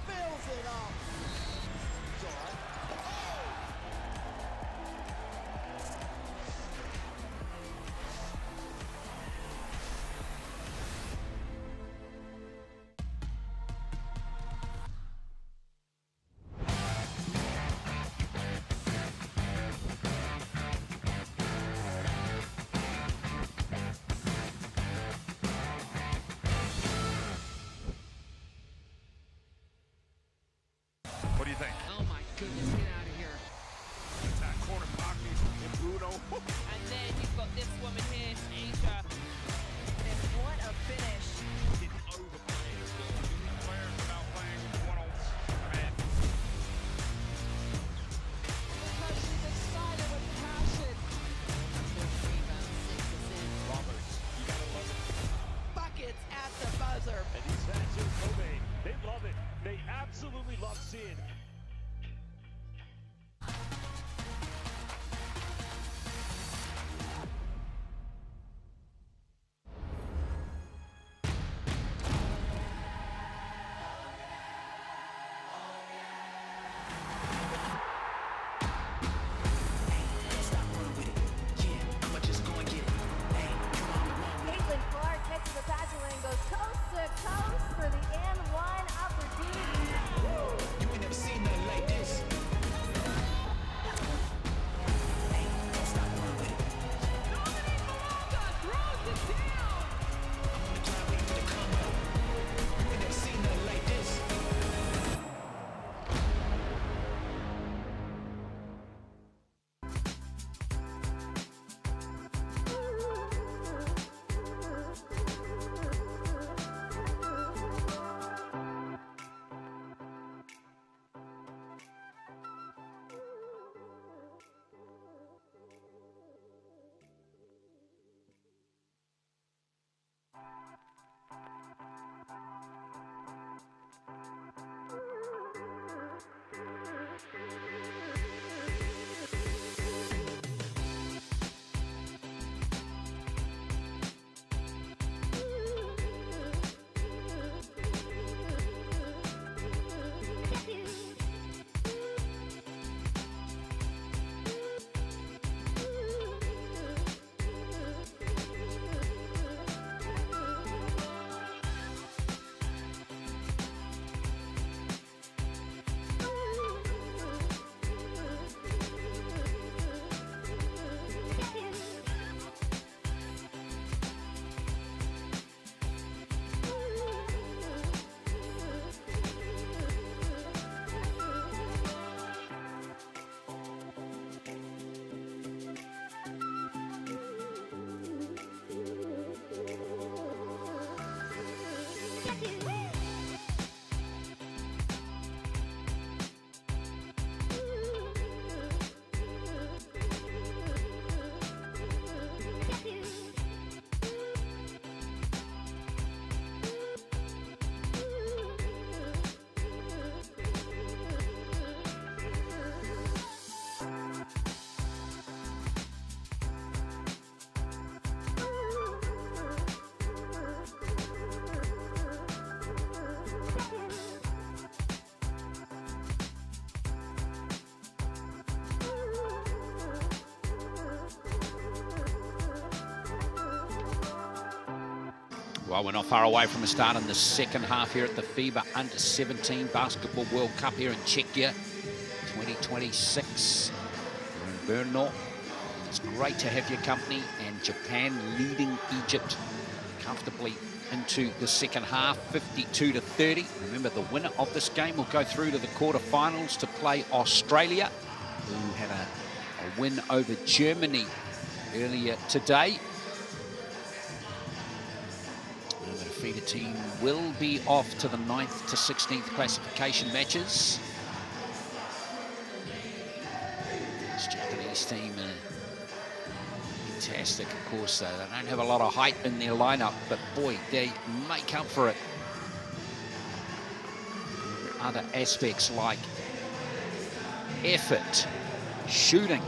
Fills it up. It's all right. What do you think? Oh my goodness, get out of here. Attack corner pocket and Bruno. And then you've got this woman here, Asia. And what a finish. Didn't overplay it. Players now playing one-on-one. Because she's excited with passion. 6 rebounds, 6 assists. Roberts, you gotta love it. Buckets at the buzzer. And these fans in Kobe, they love it. They absolutely love seeing Caitlin Clark catches the passing lane, goes coast to coast for the and one opportunity. You ain't never seen nothing like this. Well, we're not far away from a start in the second half here at the FIBA U17 Basketball World Cup here in Czechia 2026. We're in Brno. It's great to have your company, and Japan leading Egypt comfortably into the second half, 52-30. Remember, the winner of this game will go through to the quarterfinals to play Australia, who had a win over Germany earlier today. The FIBA team will be off to the 9th to 16th classification matches. This Japanese team are fantastic, of course. They don't have a lot of height in their lineup, but boy, they make up for it. Other aspects like effort, shooting,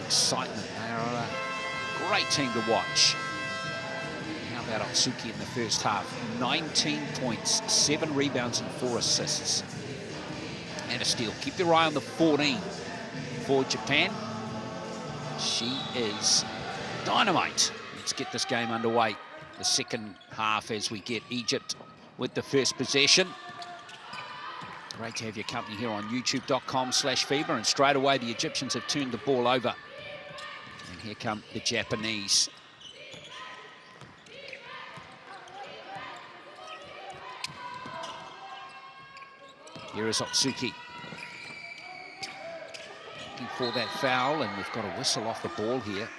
excitement. They are a great team to watch. How about Otsuki in the first half? 19 points, 7 rebounds and 4 assists. And a steal. Keep your eye on the 14 for Japan. She is dynamite. Let's get this game underway. The second half as we get Egypt with the first possession. Great to have your company here on youtube.com/FIBA, and straight away the Egyptians have turned the ball over. And here come the Japanese. Here is Otsuki. Looking for that foul, and we've got a whistle off the ball here.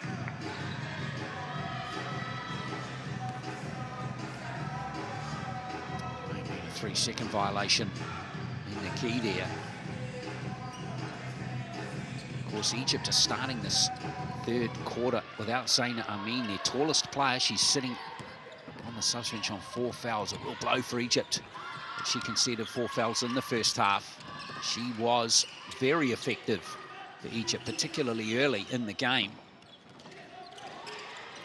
Maybe a 3-second violation in the key there. Of course, Egypt are starting this third quarter without Zaina Amin, their tallest player. She's sitting on the subs bench on 4 fouls. A real blow for Egypt. She conceded 4 fouls in the first half. She was very effective for Egypt, particularly early in the game.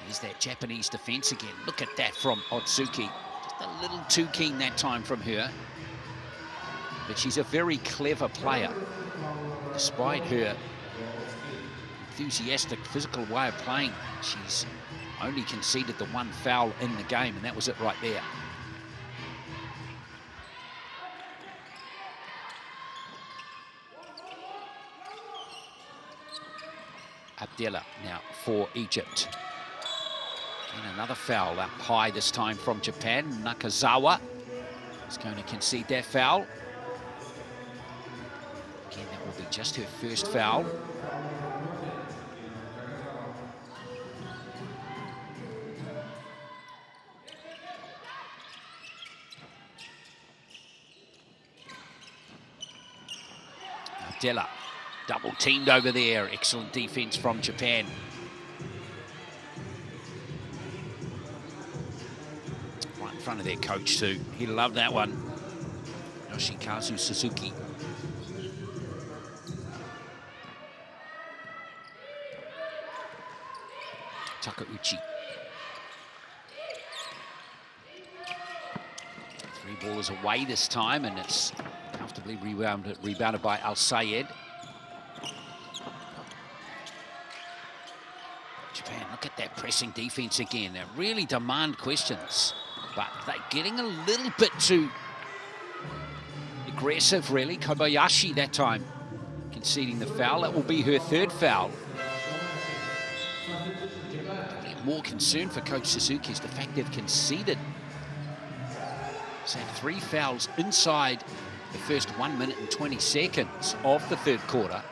Here's that Japanese defense again. Look at that from Otsuki. Just a little too keen that time from her. But she's a very clever player. Despite her enthusiastic physical way of playing, she's only conceded the 1 foul in the game, and that was it right there. Abdella now for Egypt. And another foul up high this time from Japan. Nakazawa is going to concede that foul. Again, that will be just her first foul. Abdella. Double teamed over there. Excellent defense from Japan. Right in front of their coach too. He loved that one. Yoshikazu Suzuki. Takauchi. 3 ballers away this time, and it's comfortably rebounded by Al Sayed. Japan, look at that pressing defense again. They really demand questions, but they're getting a little bit too aggressive, really. Kobayashi that time conceding the foul. That will be her 3rd foul. More concern for Coach Suzuki is the fact they've conceded. So 3 fouls inside the first 1 minute and 20 seconds of the third quarter.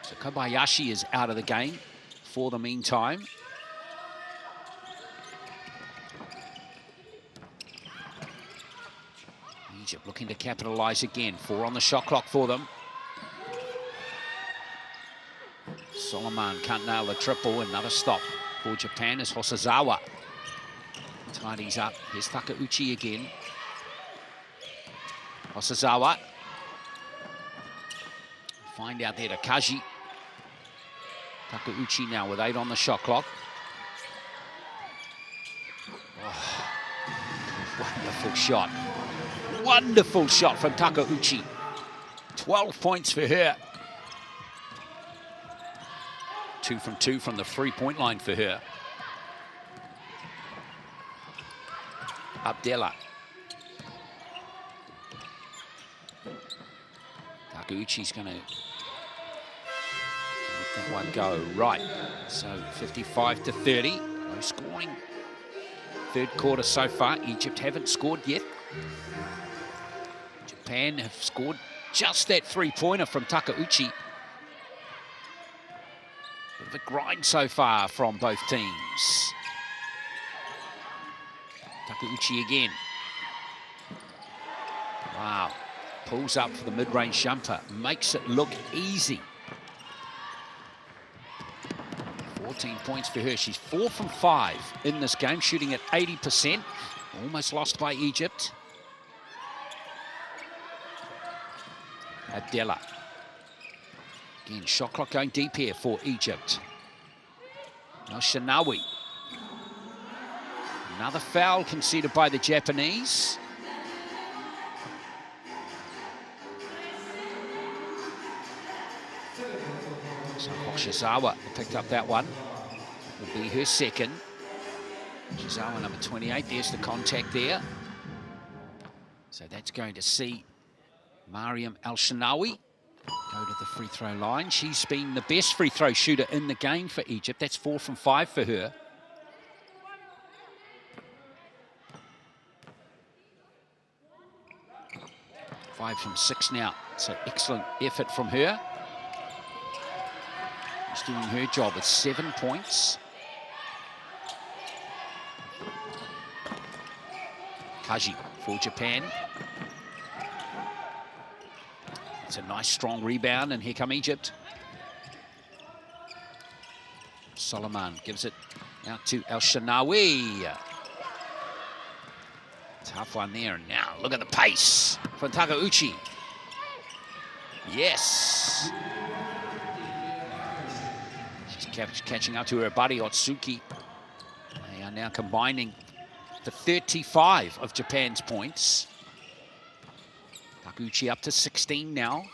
So Kobayashi is out of the game for the meantime. Egypt looking to capitalize again. 4 on the shot clock for them. Solomon can't nail the triple. Another stop for Japan as Hosozawa tidies up. Here's Takauchi again. Hosozawa. Find out there to Kaji. Takauchi now with 8 on the shot clock. Oh, wonderful shot. Wonderful shot from Takauchi. 12 points for her. 2 from 2 from the 3-point line for her. Abdella. Takauchi's going to let that one go. Right, so 55-30. No scoring. Third quarter so far. Egypt haven't scored yet. Japan have scored just that 3-pointer from Takauchi. Bit of a grind so far from both teams. Takauchi again. Wow. Pulls up for the mid-range jumper. Makes it look easy. 14 points for her. She's 4 from 5 in this game, shooting at 80%. Almost lost by Egypt. Abdella. Again, shot clock going deep here for Egypt. Now Shinawi. Another foul conceded by the Japanese. So Shizawa picked up that one. Will be her second. Shizawa number 28, there's the contact there. So that's going to see Mariam El-Shinawi go to the free throw line. She's been the best free throw shooter in the game for Egypt. That's 4 from 5 for her. Five from 6 now. So excellent effort from her. She's doing her job with 7 points. Kaji for Japan. It's a nice strong rebound, and here come Egypt. Solomon gives it out to El-Shinawi. Tough one there, and now look at the pace from Takeuchi. Yes. She's catching up to her buddy Otsuki. They are now combining for 35 of Japan's points. Takeuchi up to 16 now.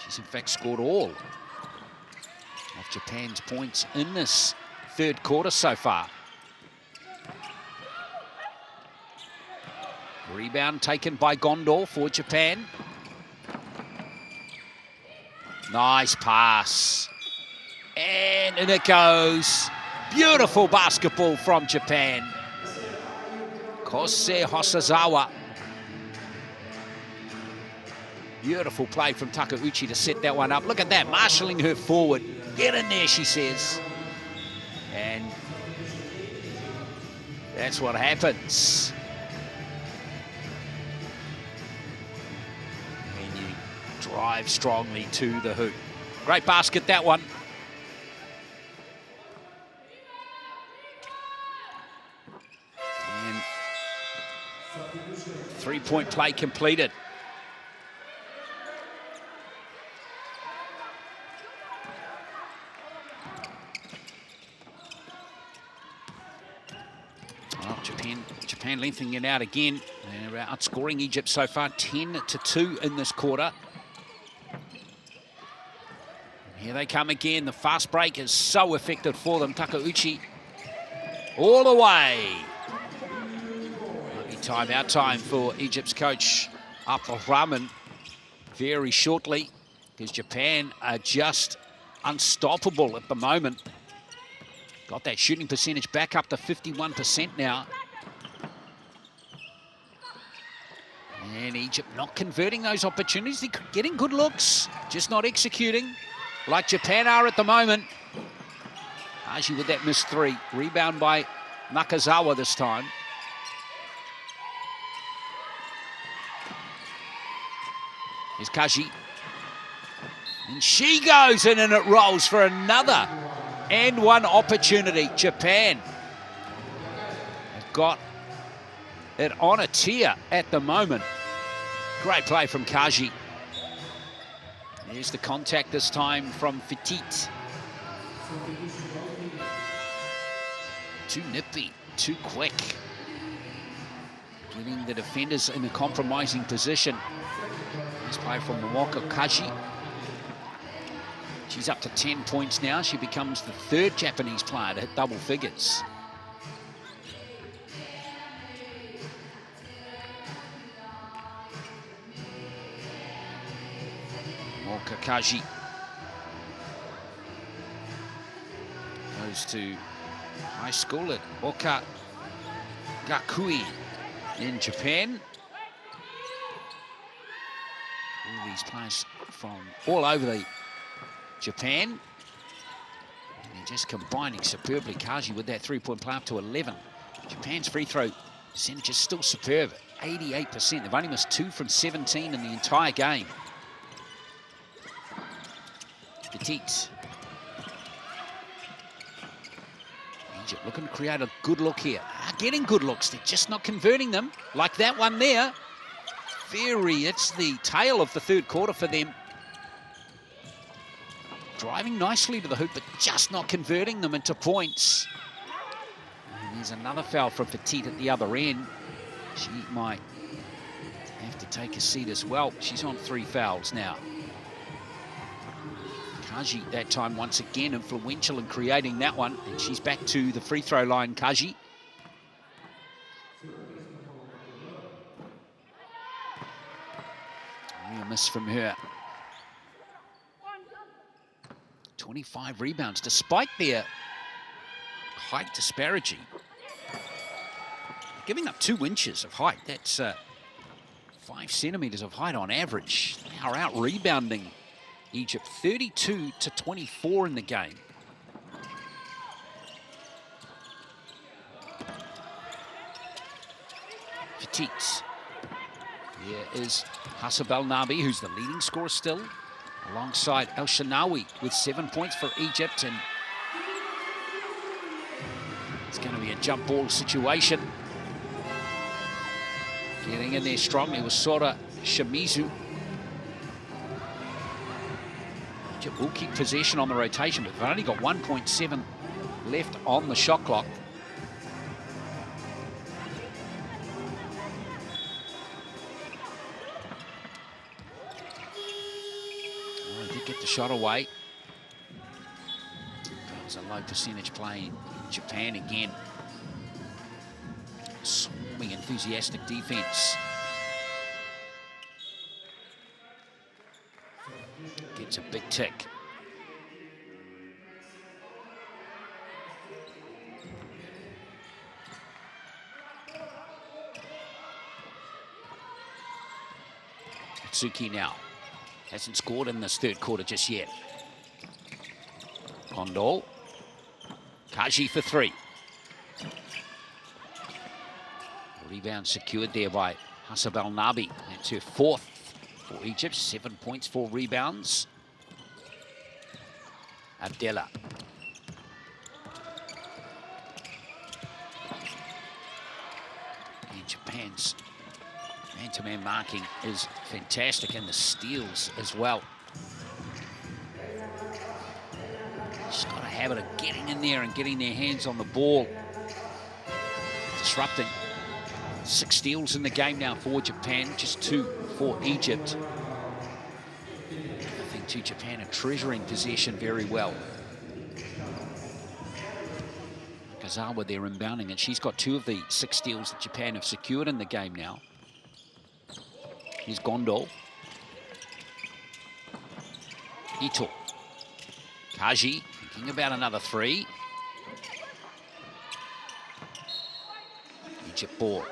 She's in fact scored all of Japan's points in this third quarter so far. Rebound taken by Gondor for Japan. Nice pass. And in it goes. Beautiful basketball from Japan. Kosei Hosozawa. Beautiful play from Takeuchi to set that one up. Look at that, marshalling her forward. Get in there, she says. And that's what happens when you drive strongly to the hoop. Great basket, that one. And 3-point play completed. Well, Japan lengthening it out again. They're outscoring Egypt so far, 10-2 in this quarter. Here they come again. The fast break is so effective for them. Takeuchi all the way. Might be timeout time for Egypt's coach, Abdulrahman, very shortly, because Japan are just unstoppable at the moment. Got that shooting percentage back up to 51% now. And Egypt not converting those opportunities. They're getting good looks, just not executing like Japan are at the moment. Aji with that missed three. Rebound by Nakazawa this time. Here's Kaji. And she goes in and it rolls for another and one opportunity. Japan have got it on a tear at the moment. Great play from Kaji. There's the contact this time from Petit. Too nippy, too quick. Getting the defenders in a compromising position. Nice play from Momoko Kaji. She's up to 10 points now. She becomes the third Japanese player to hit double figures. Kaji goes to high school at Okagakui in Japan. All these players from all over Japan. And they're just combining superbly. Kaji with that three-point play up to 11. Japan's free throw percentage is still superb, 88%. They've only missed 2 from 17 in the entire game. Petit. Egypt looking to create a good look here. Getting good looks, they're just not converting them. Like that one there. It's the tail of the third quarter for them. driving nicely to the hoop, but just not converting them into points. And there's another foul from Petit at the other end. She might have to take a seat as well. She's on 3 fouls now. Kaji that time once again influential in creating that one, and she's back to the free throw line. Kaji. A miss from her. 25 rebounds despite their height disparity. Giving up 2 inches of height. That's 5 centimeters of height on average. They are out rebounding Egypt 32-24 in the game. Petites. Here is Hassab Nabi, who's the leading scorer still, alongside El Shanawi with 7 points for Egypt. And it's going to be a jump ball situation. Getting in there strongly was Sora Shimizu. Egypt will keep possession on the rotation, but they've only got 1.7 left on the shot clock. Oh, they did get the shot away. That was a low percentage play in Japan again. Swarming, enthusiastic defense. Gets a big tick. Tsuki now hasn't scored in this third quarter just yet. Gondol. Kaji for 3. Rebound secured there by Hassab Nabi. That's her 4th for Egypt. 7 points, 4 rebounds. Abdella. And Japan's man-to-man marking is fantastic, and the steals as well. Just got a habit of getting in there and getting their hands on the ball. Disrupting. 6 steals in the game now for Japan, just 2 for Egypt. I think Japan are treasuring possession very well. Nakazawa there inbounding, and she's got 2 of the 6 steals that Japan have secured in the game now. Here's Gondol. Ito. Kaji thinking about another 3. Egypt ball.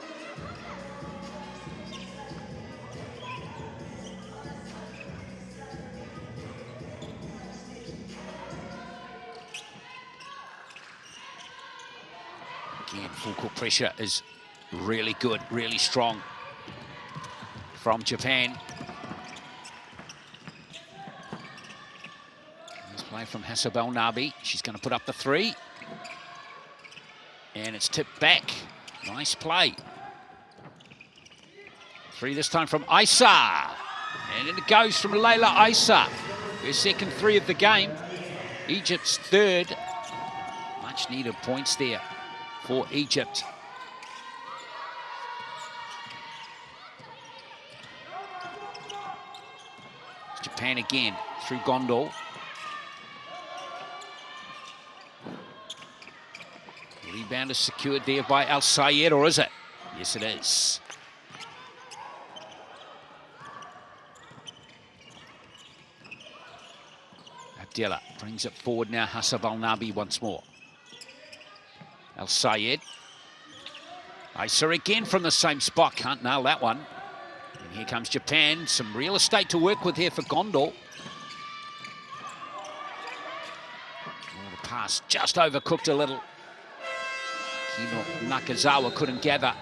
Again, full court pressure is really good, really strong from Japan. Nice play from Hassab Nabi. She's going to put up the 3. And it's tipped back. Nice play. 3 this time from Isa. And it goes from Layla Isa. Her second 3 of the game. Egypt's 3rd. Much needed points there for Egypt. Japan again through Gondol. Rebound is secured there by Al Sayed, or is it? Yes, it is. Abdella brings it forward now. Hassab Nabi once more. Al Sayed. Isa again from the same spot. Can't nail that one. And here comes Japan. Some real estate to work with here for Gondol. Oh, the pass just overcooked a little. Kino Nakazawa couldn't gather.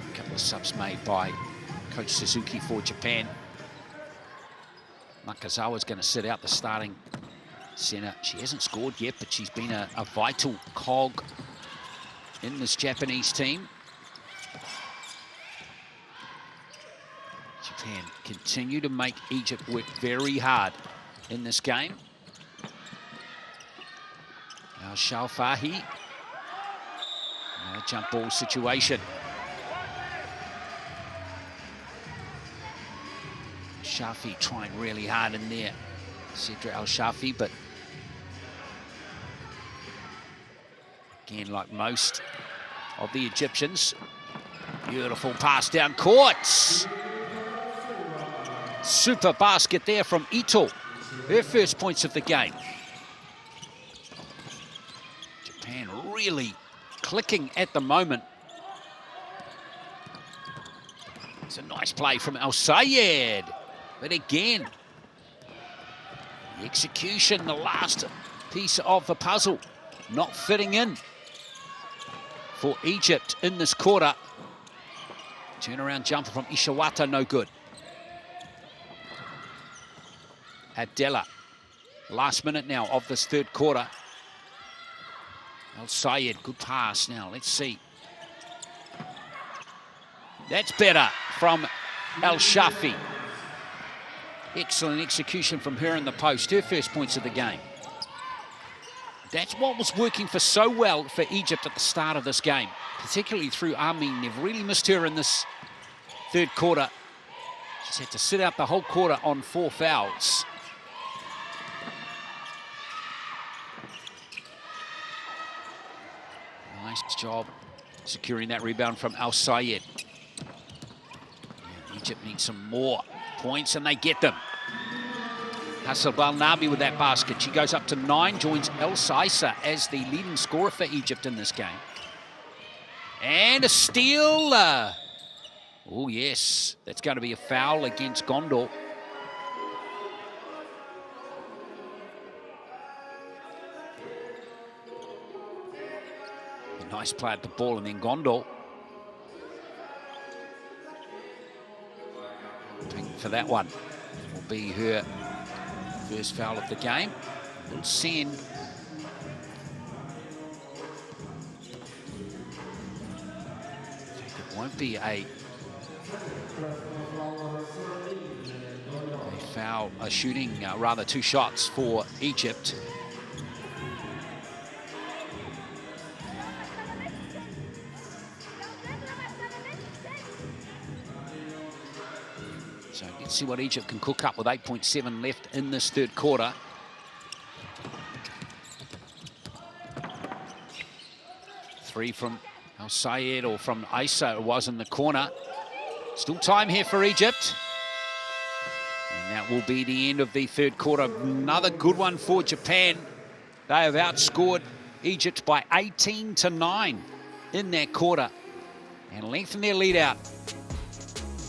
A couple of subs made by Coach Suzuki for Japan. Nakazawa's going to sit out the starting center. She hasn't scored yet, but she's been a vital cog in this Japanese team. Japan continue to make Egypt work very hard in this game. Now Shalfahi. Jump ball situation. Shafi trying really hard in there. Cedric Al-Shafi, but again, like most of the Egyptians, beautiful pass down courts. Super basket there from Ito. Her first points of the game. Japan really clicking at the moment. It's a nice play from Al Sayed. But again, the execution, the last piece of the puzzle, not fitting in for Egypt in this quarter. Turnaround jumper from Ishawata, no good. Abdella, last minute now of this third quarter. Al Sayed, good pass now, let's see. That's better from Al Shafi. Excellent execution from her in the post, her first points of the game. That's what was working for so well for Egypt at the start of this game, particularly through Amin. They've really missed her in this third quarter. She's had to sit out the whole quarter on 4 fouls. Nice job securing that rebound from Al Sayed. Yeah, Egypt needs some more points, and they get them. Hassel Balnabi with that basket. She goes up to 9, joins El Saisa as the leading scorer for Egypt in this game. And a steal. Oh, yes. That's going to be a foul against Gondor. A nice play at the ball, and then Gondor. For that one will be her first foul of the game. We'll send. It won't be a foul, a shooting, rather 2 shots for Egypt. So let's see what Egypt can cook up with 8.7 left in this third quarter. Three from Al Sayed, or from Isa, it was in the corner. Still time here for Egypt. And that will be the end of the third quarter. Another good one for Japan. They have outscored Egypt by 18-9 in that quarter and lengthened their lead out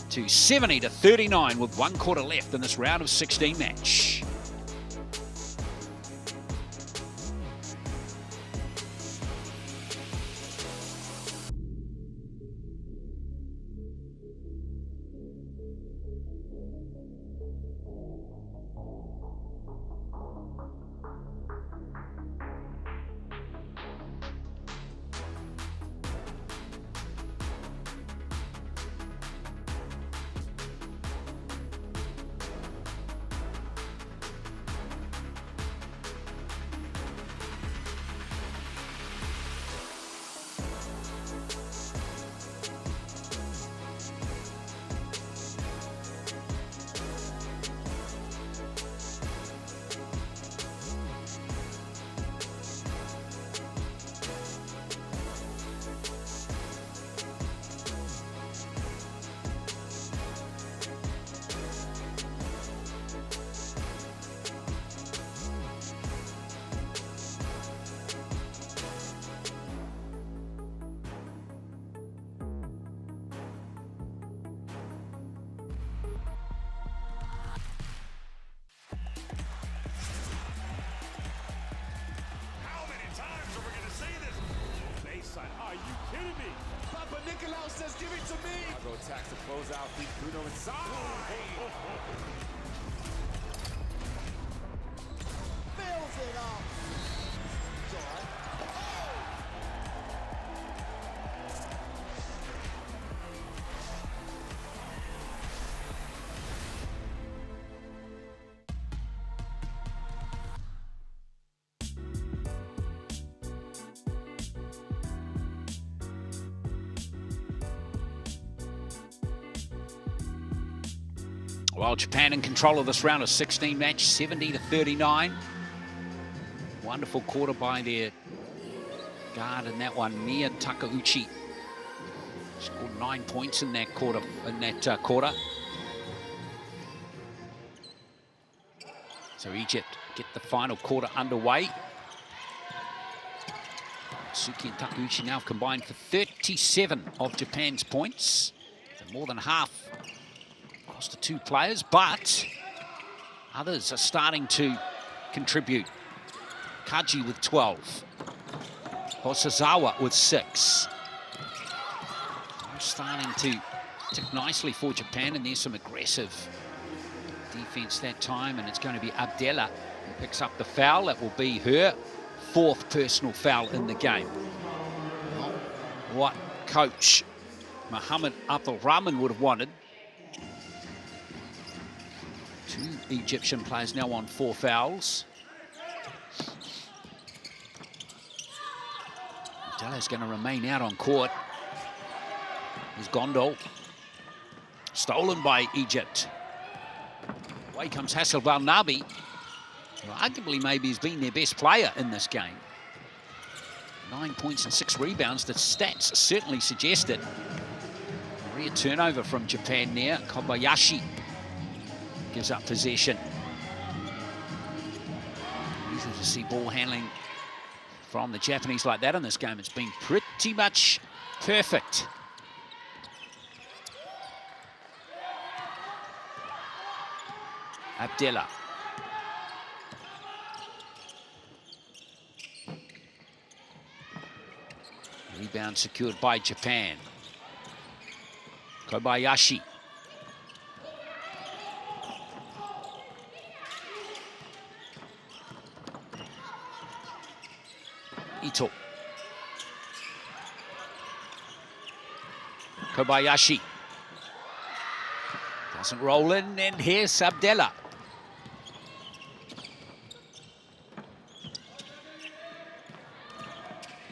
to 70-39 with 1 quarter left in this round of 16 match. Are you kidding me? Papa Nicolau says, give it to me. Go attacks to close out. Beat Bruno inside. Fills it up. Well, Japan in control of this round of 16 match, 70-39. Wonderful quarter by their guard in that one, Mia Takeuchi. Scored 9 points in that quarter. So Egypt get the final quarter underway. Suki and Takeuchi now have combined for 37 of Japan's points. So more than half across the two players, but others are starting to contribute. Kaji with 12. Hosozawa with 6. Starting to tick nicely for Japan, and there's some aggressive defense that time, and it's going to be Abdella who picks up the foul. That will be her 4th personal foul in the game. Not what coach Mohammed Abdul Rahman would have wanted. 2 Egyptian players now on 4 fouls. Abdella's going to remain out on court. Here's Gondol. Stolen by Egypt. Away comes Hassel Balnabi, who arguably maybe has been their best player in this game. 9 points and 6 rebounds. The stats certainly suggest it. Rear turnover from Japan there. Kobayashi gives up possession. Usual to see ball handling from the Japanese like that in this game. It's been pretty much perfect. Abdella. Rebound secured by Japan. Kobayashi. Ito. Kobayashi. Doesn't roll in, and here's Abdella.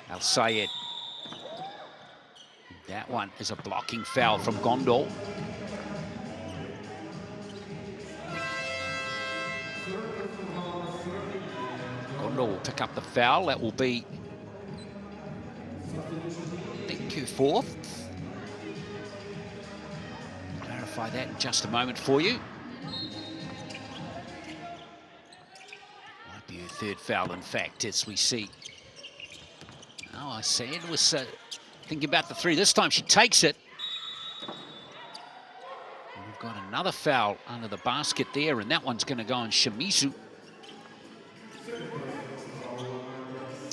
Al-Sayed. That one is a blocking foul from Gondol. Gondol will pick up the foul. That will be, I think, her 4th. Clarify that in just a moment for you. Might be her 3rd foul, in fact, as we see. Oh, I said it was thinking about the 3. This time she takes it. And we've got another foul under the basket there, and that one's going to go on Shimizu.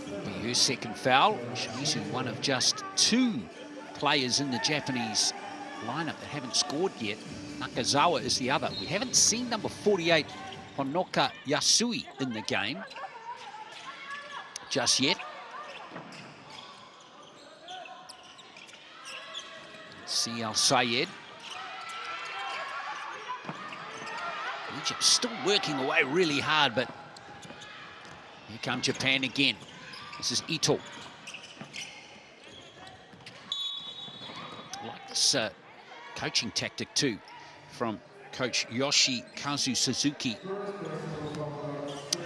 It'll be her 2nd foul. Shimizu, one of just 2 players in the Japanese lineup that haven't scored yet. Nakazawa is the other. We haven't seen number 48, Honoka Yasui, in the game just yet. See Al-Sayed. Egypt still working away really hard, but here come Japan again. This is Ito. I like this coaching tactic too from coach Yoshikazu Suzuki.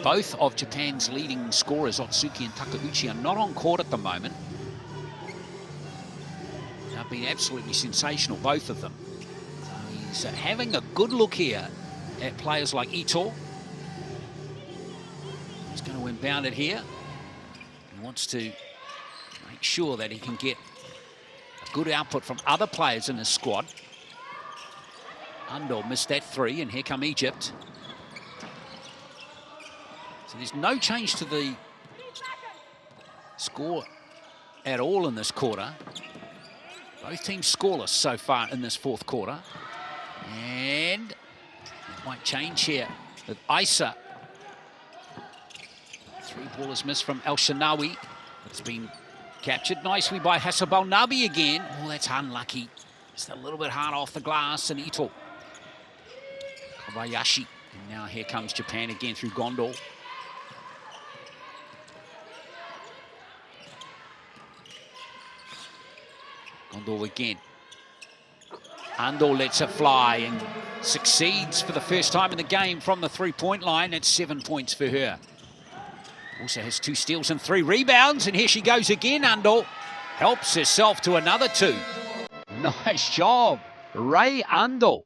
Both of Japan's leading scorers, Otsuki and Takeuchi, are not on court at the moment. They've been absolutely sensational, both of them. He's having a good look here at players like Ito. He's going to inbound it here. He wants to make sure that he can get a good output from other players in his squad. Undor missed that 3, and here come Egypt. So there's no change to the score at all in this quarter. Both teams scoreless so far in this 4th quarter. And it might change here with Isa. 3 ballers missed from El Shanawi. It's been captured nicely by Hasabal Nabi again. Oh, that's unlucky. Just a little bit hard off the glass, and Ito. Kobayashi. And now here comes Japan again through Gondol. Gondol again. Ando lets it fly and succeeds for the first time in the game from the three-point line. That's 7 points for her. Also has 2 steals and 3 rebounds. And here she goes again, Ando. Helps herself to another 2. Nice job. Ray Ando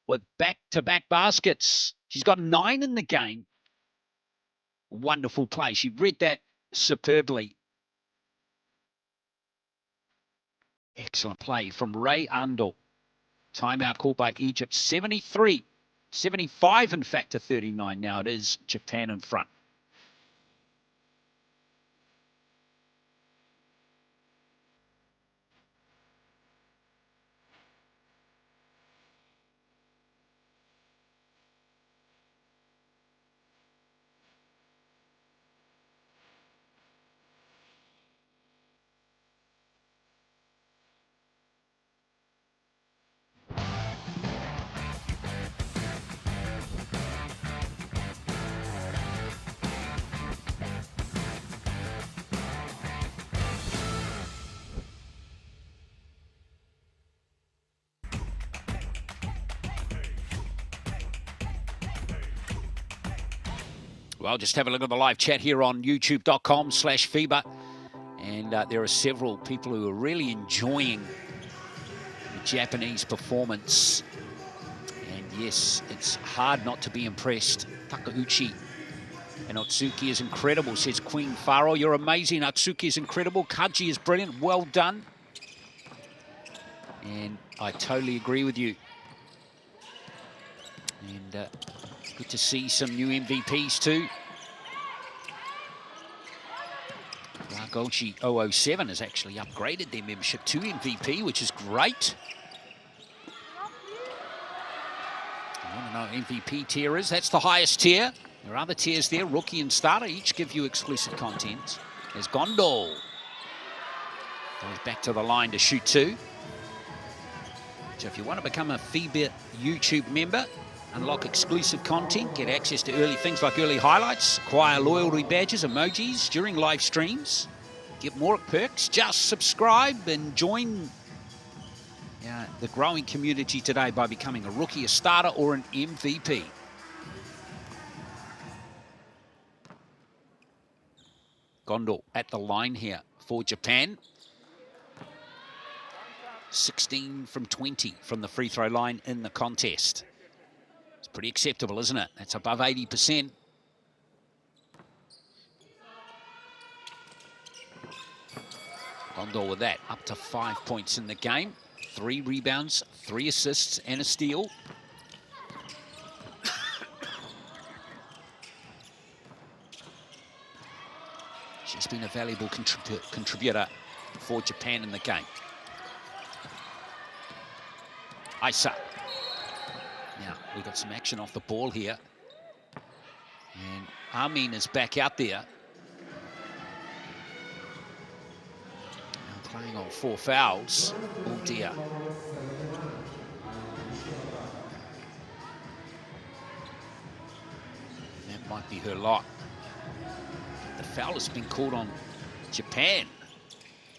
with back-to-back baskets. She's got 9 in the game. Wonderful play. She read that superbly. Excellent play from Ray Ando. Timeout called by Egypt. 73, 75 in fact to 39 now. It is Japan in front. Well, just have a look at the live chat here on youtube.com/FIBA. And there are several people who are really enjoying the Japanese performance. And yes, it's hard not to be impressed. Takeuchi and Otsuki is incredible, says Queen Faro. You're amazing. Otsuki is incredible. Kaji is brilliant. Well done. And I totally agree with you. And good to see some new MVPs too. Lagochi 007 has actually upgraded their membership to MVP, which is great. I want to know what MVP tier is. That's the highest tier. There are other tiers there, rookie and starter, each give you exclusive content. There's Gondol. Goes back to the line to shoot 2. So if you want to become a FIBA YouTube member, unlock exclusive content, get access to early things like early highlights, acquire loyalty badges, emojis during live streams, get more perks, just subscribe and join the growing community today by becoming a rookie, a starter, or an MVP. Gondol at the line here for Japan. 16 from 20 from the free throw line in the contest. It's pretty acceptable, isn't it? That's above 80%. Gondol with that, up to 5 points in the game. 3 rebounds, 3 assists, and a steal. She's been a valuable contributor for Japan in the game. Isa. Now, we've got some action off the ball here. And Amin is back out there. Now playing on 4 fouls. Oh dear. That might be her lot. The foul has been called on Japan.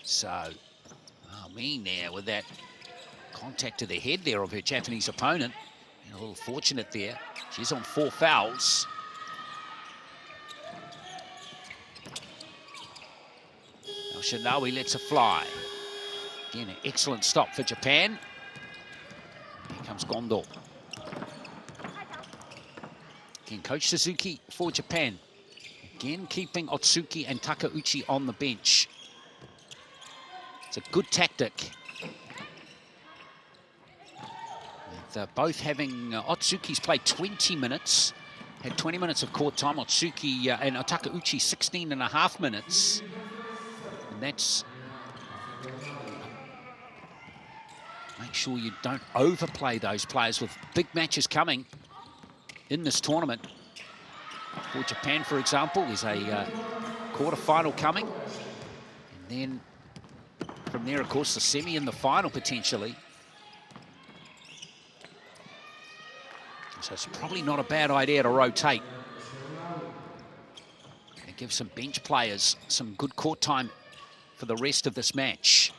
So, Amin there with that contact to the head there of her Japanese opponent. And a little fortunate there. She's on 4 fouls. Now Shinawi lets her fly. Again, an excellent stop for Japan. Here comes Gondol. Again, Coach Suzuki for Japan. Again, keeping Otsuki and Takeuchi on the bench. It's a good tactic. Both having Otsuki's played 20 minutes, had 20 minutes of court time. Otsuki and Takeuchi 16.5 minutes. And that's... Make sure you don't overplay those players with big matches coming in this tournament. For Japan, for example, there's a quarter-final coming. And then from there, of course, the semi and the final potentially. So it's probably not a bad idea to rotate and give some bench players some good court time for the rest of this match.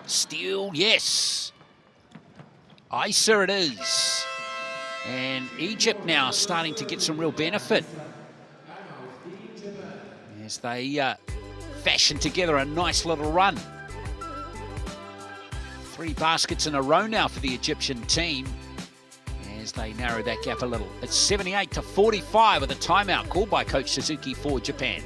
Steal, yes. Isa it is. And Egypt now starting to get some real benefit as they fashion together a nice little run. 3 baskets in a row now for the Egyptian team as they narrow that gap a little. It's 78-45 with a timeout called by Coach Suzuki for Japan.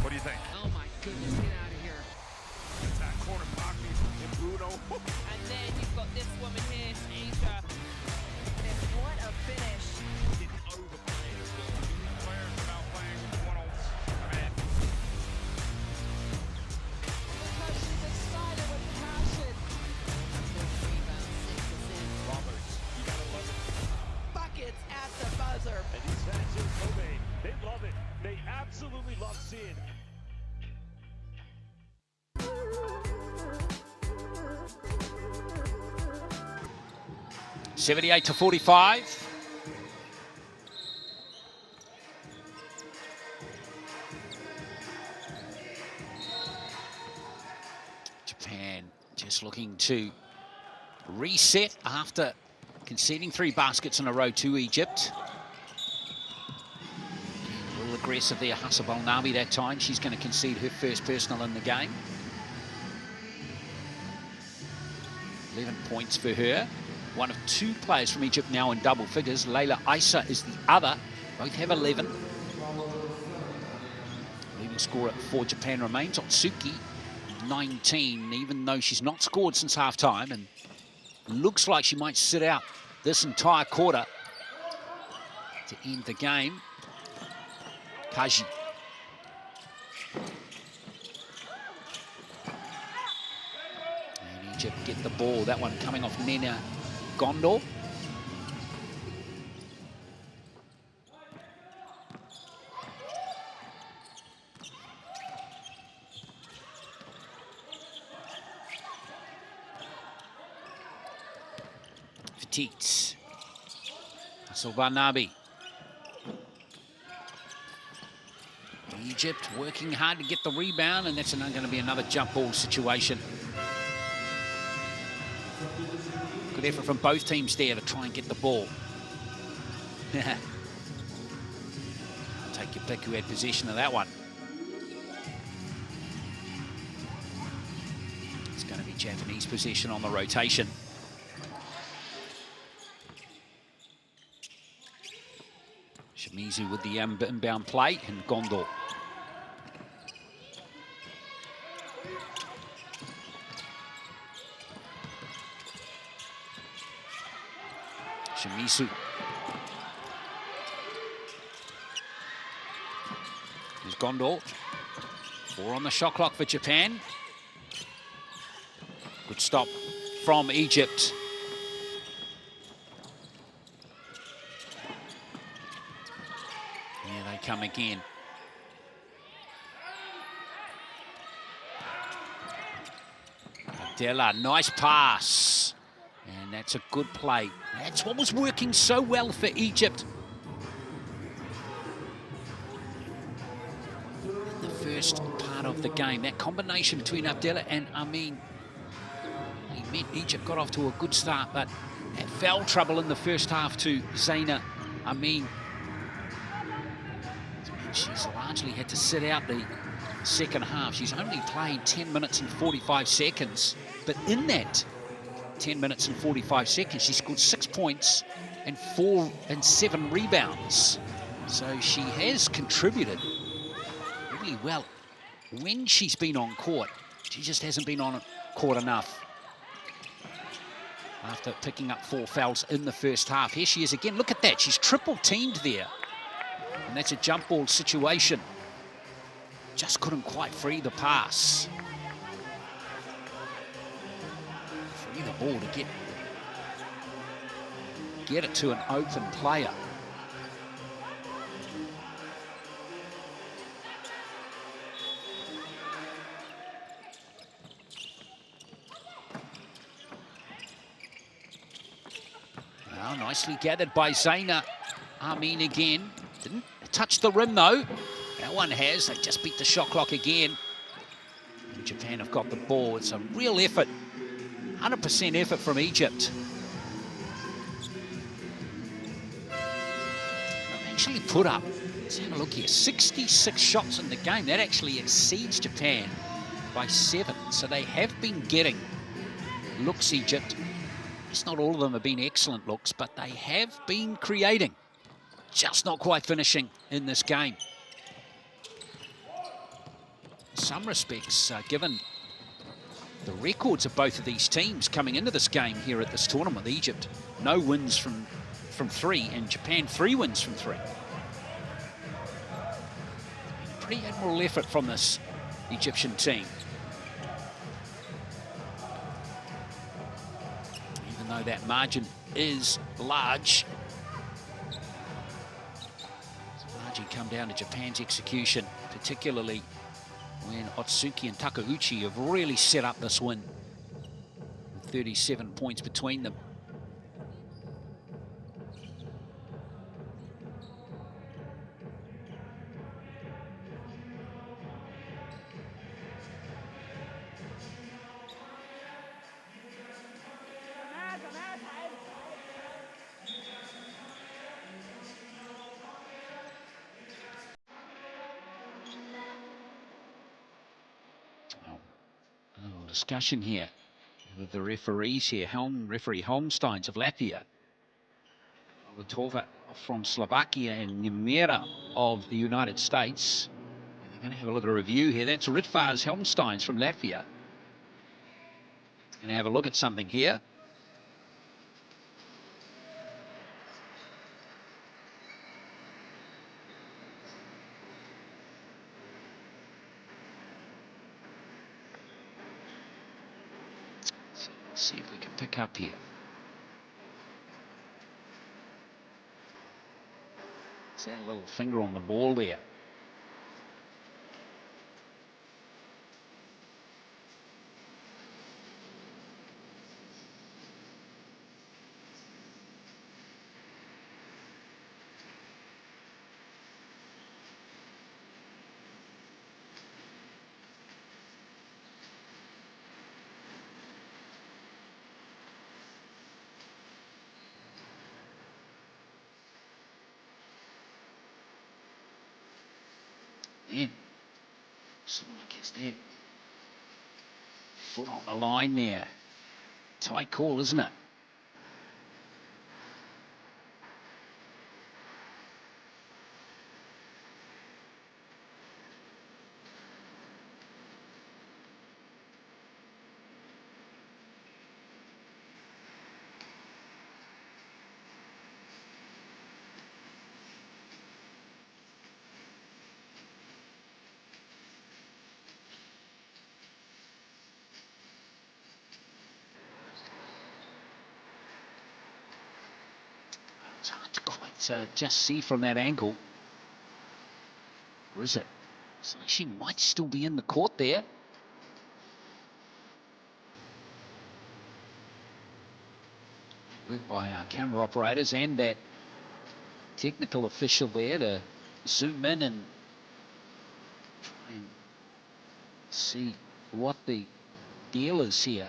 What do you think? Oh my goodness, get out of here. It's that corner pocket and Bruno. And then you've got this woman here, Asia. And what a finish. Getting overplayed. Players are now playing one-on-one. Because she's excited with passion. Massive rebound, 6 assists. Roberts, you gotta love it. Buckets at the buzzer. And these fans in Kobe, they love it. They absolutely love seeing it. 78-45. Japan just looking to reset after conceding 3 baskets in a row to Egypt. A little aggressive there, Hasabal Nabi that time. She's going to concede her first personal in the game. 11 points for her. One of 2 players from Egypt now in double figures. Layla Isa is the other. Both have 11. Leading scorer for Japan remains Otsuki, 19, even though she's not scored since half-time, and looks like she might sit out this entire quarter to end the game. Kaji. And Egypt get the ball. That one coming off Nena Gondor. Fatigues. Barnaby. Egypt working hard to get the rebound, and that's going to be another jump ball situation. Good effort from both teams there to try and get the ball. Take your pick who had possession of that one. It's going to be Japanese possession on the rotation. Shimizu with the inbound play, and Gondor. Shimizu. Here's Gondor. 4 on the shot clock for Japan. Good stop from Egypt. Here they come again. Adela, nice pass. And that's a good play. That's what was working so well for Egypt in the first part of the game. That combination between Abdella and Amin, he meant Egypt got off to a good start, but had foul trouble in the first half to Zaina Amin. She's largely had to sit out the second half. She's only played 10 minutes and 45 seconds, but in that 10 minutes and 45 seconds, she scored 6 points and 4 and 7 rebounds. So she has contributed really well when she's been on court. She just hasn't been on court enough. After picking up 4 fouls in the first half. Here she is again. Look at that. She's triple teamed there. And that's a jump ball situation. Just couldn't quite free the pass. Free the ball to get it to an open player. Oh, nicely gathered by Zaina Amin again. Didn't touch the rim though. That one has. They just beat the shot clock again. And Japan have got the ball. It's a real effort. 100% effort from Egypt. They've actually put up, let's have a look here, 66 shots in the game. That actually exceeds Japan by 7. So they have been getting looks, Egypt. It's not all of them have been excellent looks, but they have been creating. Just not quite finishing in this game. In some respects, given the records of both of these teams coming into this game here at this tournament, Egypt, no wins from 3, and Japan 3 wins from 3. Pretty admirable effort from this Egyptian team. Even though that margin is large, it's largely come down to Japan's execution, particularly when Otsuki and Takeuchi have really set up this win. 37 points between them. Discussion here with the referees here. Referee Holmsteins of Latvia, Litova from Slovakia, and Nimera of the United States. And they're going to have a look at a review here. That's Ritvars Holmsteins from Latvia. Going to have a look at something here. Let's see if we can pick up here. See that little finger on the ball there. Man, so I guess that foot on the line there. Tight call, isn't it? It's hard to quite just see from that angle. Or is it? So she might still be in the court there. Work by our camera operators and that technical official there to zoom in and try and see what the deal is here.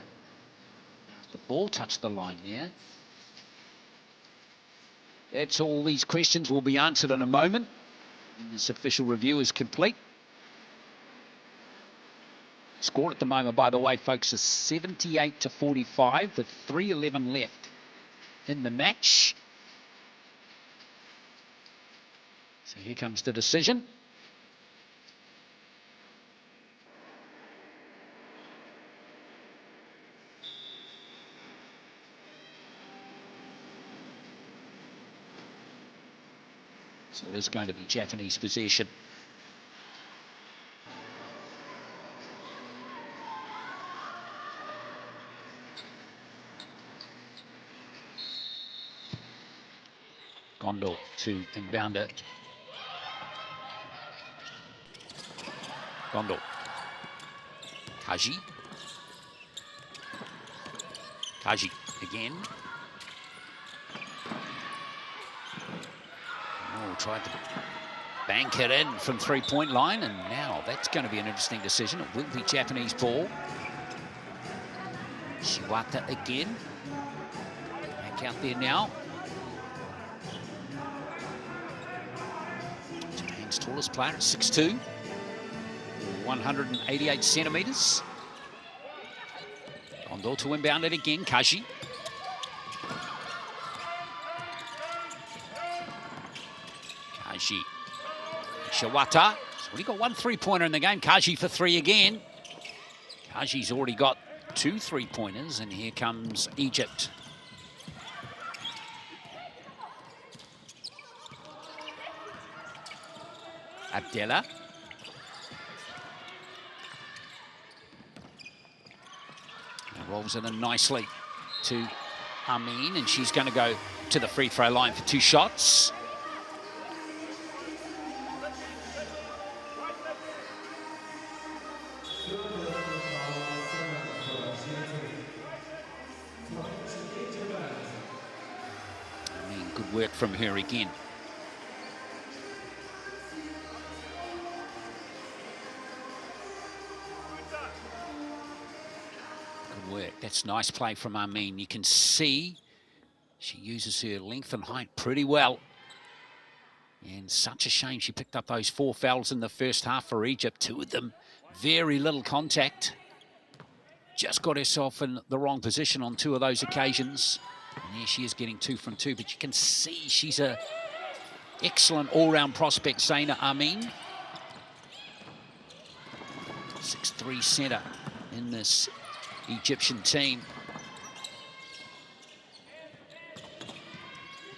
The ball touched the line there. That's all. These questions will be answered in a moment. This official review is complete. Score at the moment, by the way, folks, is 78-45 with 3:11 left in the match. So here comes the decision. So there's going to be Japanese possession. Gondo to inbounder. Gondo. Kaji. Kaji again. tried to bank it in from three-point line, and now that's going to be an interesting decision. It will be Japanese ball. Shiwata again. Back out there now. Japan's tallest player at 6'2", 188 centimetres. Kondo to inbound it again, Kaji. Kaji. Shiwata. So only got one three-pointer in the game. Kaji for three again. Kaji's already got 2 3-pointers, and here comes Egypt. Abdella. And rolls it in nicely to Amin, and she's going to go to the free throw line for 2 shots. Amin, good work from her again. Work. That's nice play from Amin. You can see she uses her length and height pretty well. And such a shame she picked up those 4 fouls in the first half for Egypt. 2 of them, very little contact. Just got herself in the wrong position on 2 of those occasions. And there she is getting 2 from 2. But you can see she's a excellent all-round prospect, Zaina Amin. 6'3" centre in this Egyptian team.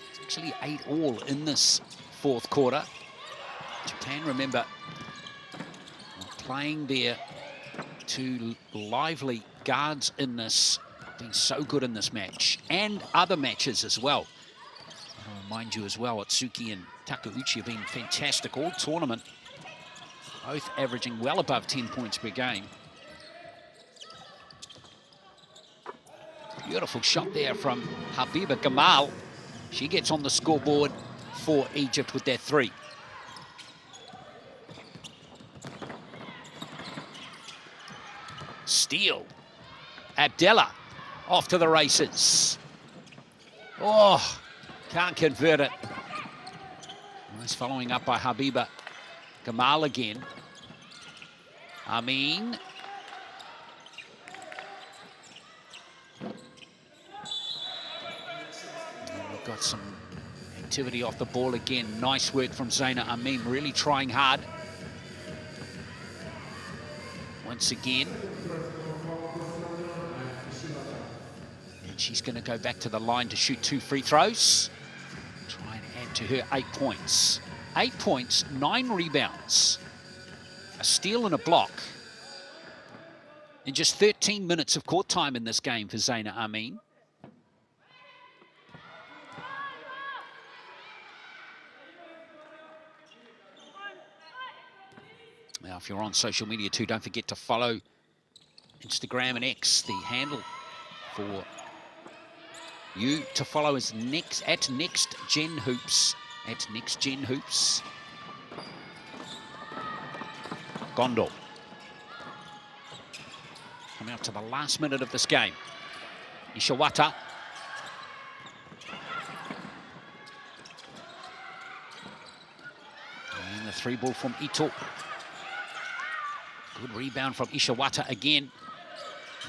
It's actually 8 all in this 4th quarter. Japan, remember, playing their 2 lively guards in this, been so good in this match and other matches as well. I'll remind you as well, Atsuki and Takeuchi have been fantastic all tournament, both averaging well above 10 points per game. Beautiful shot there from Habiba Gamal. She gets on the scoreboard for Egypt with that 3. Steal. Abdella off to the races. Oh, can't convert it. Nice following up by Habiba Gamal again. Amin. Got some activity off the ball again. Nice work from Zaina Amin, really trying hard. Once again. And she's going to go back to the line to shoot 2 free throws. Try and add to her 8 points. 8 points, 9 rebounds. A steal and a block. In just 13 minutes of court time in this game for Zaina Amin. Now, if you're on social media too, don't forget to follow Instagram and X. The handle for you to follow is at Next Gen Hoops. At Next Gen Hoops. Gondo. Coming up to the last minute of this game. Ishawata. And the 3 ball from Ito. Good rebound from Ishawata again.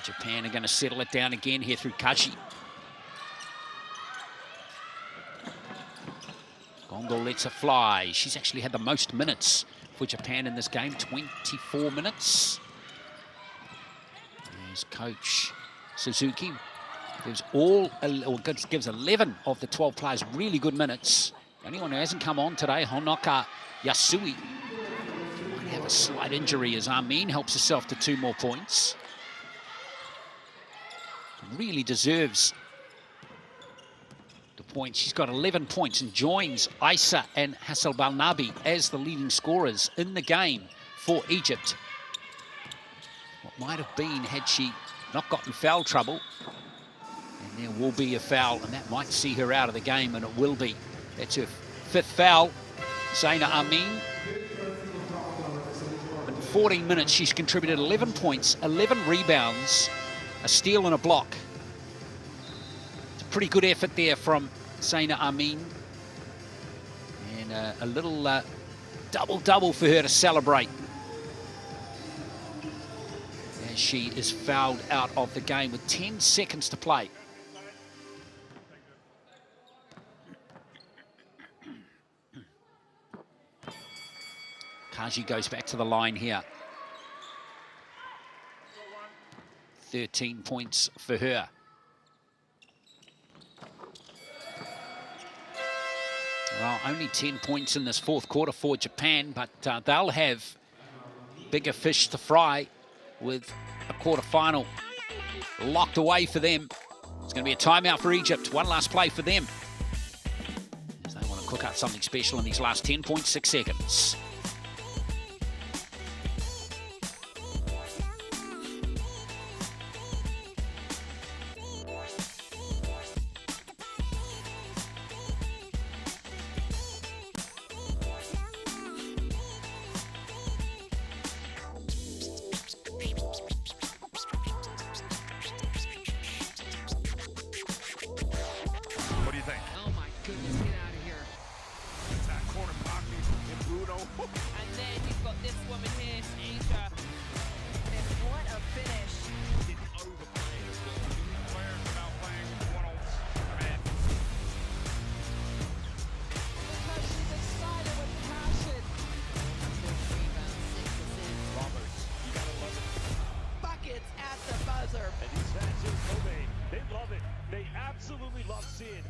Japan are going to settle it down again here through Kaji. Gondo lets it fly. She's actually had the most minutes for Japan in this game, 24 minutes. There's Coach Suzuki. Gives 11 of the 12 players really good minutes. The only one who hasn't come on today, Honoka Yasui. Have a slight injury as Amin helps herself to 2 more points. Really deserves the point. She's got 11 points and joins Isa and Hassel Balnabi as the leading scorers in the game for Egypt. What might have been had she not gotten foul trouble. And there will be a foul, and that might see her out of the game, and it will be. That's her 5th foul. Zaina Amin. In 14 minutes, she's contributed 11 points, 11 rebounds, a steal and a block. It's a pretty good effort there from Zaina Amin. And a little double-double for her to celebrate, as she is fouled out of the game with 10 seconds to play. Kaji goes back to the line here. 13 points for her. Well, only 10 points in this fourth quarter for Japan, but they'll have bigger fish to fry with a quarterfinal locked away for them. It's going to be a timeout for Egypt. One last play for them, as they want to cook up something special in these last 10.6 seconds. What do you think? Oh my goodness, get out of here. That corner pocket and Bruno. And then you've got this woman here, Asia. And what a finish. Didn't overplay as well. Players without playing one-on-one. Because she's excited with passion. Six rebounds, 6 assists. Roberts, you gotta love it. Buckets at the buzzer. And these fans in Kobe, they love it. They absolutely love seeing.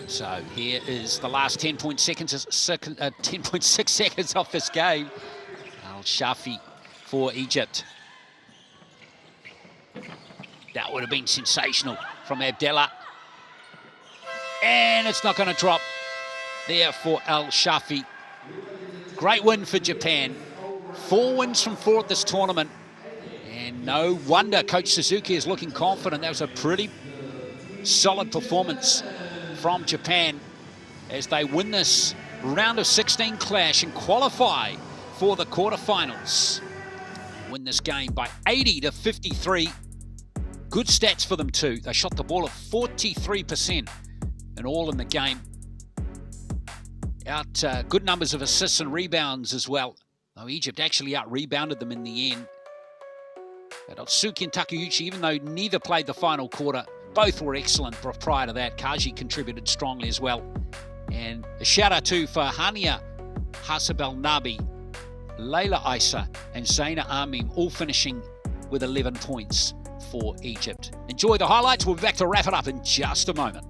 So here is the last 10.6 seconds of this game. Al Shafi for Egypt. That would have been sensational from Abdallah. And it's not going to drop there for Al Shafi. Great win for Japan. 4 wins from 4 at this tournament. And no wonder Coach Suzuki is looking confident. That was a pretty solid performance from Japan as they win this round of 16 clash and qualify for the quarterfinals. Win this game by 80-53. Good stats for them too. They shot the ball at 43% and all in the game. Good numbers of assists and rebounds as well. Though Egypt actually out-rebounded them in the end. But Otsuki and Takeuchi, even though neither played the final quarter, both were excellent prior to that. Kaji contributed strongly as well. And a shout out to for Hania Hasabel Nabi, Layla Isa, and Zaina Amim, all finishing with 11 points for Egypt. Enjoy the highlights. We'll be back to wrap it up in just a moment.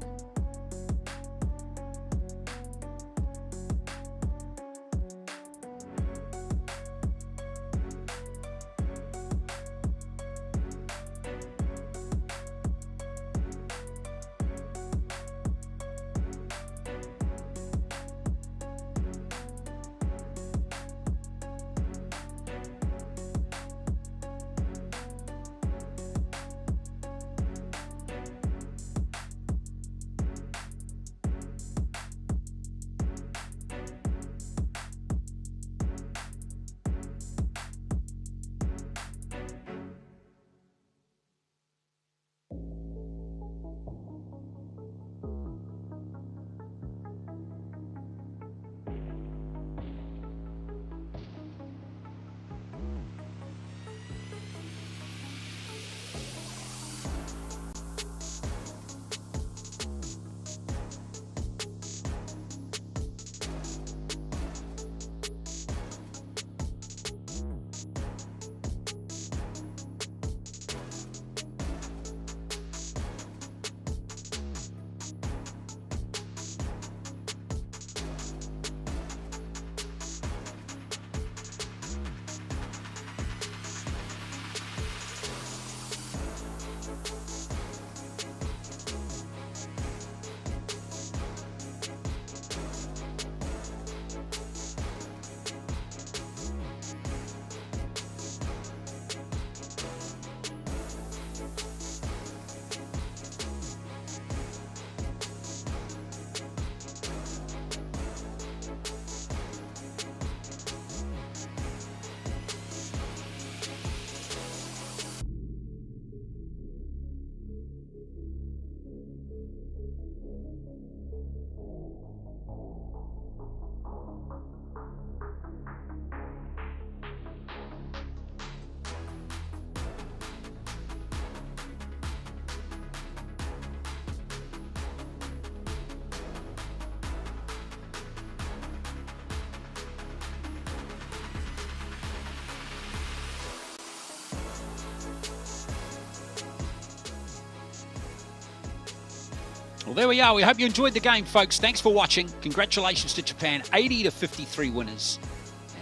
Well, there we are. We hope you enjoyed the game, folks. Thanks for watching. Congratulations to Japan, 80-53 winners.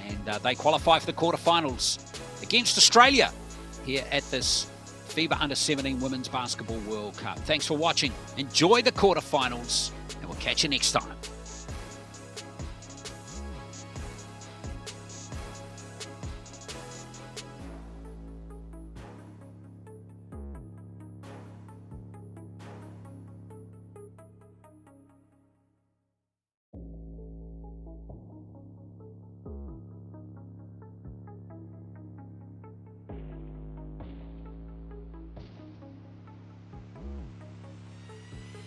And they qualify for the quarterfinals against Australia here at this FIBA Under-17 Women's Basketball World Cup. Thanks for watching. Enjoy the quarterfinals, and we'll catch you next time.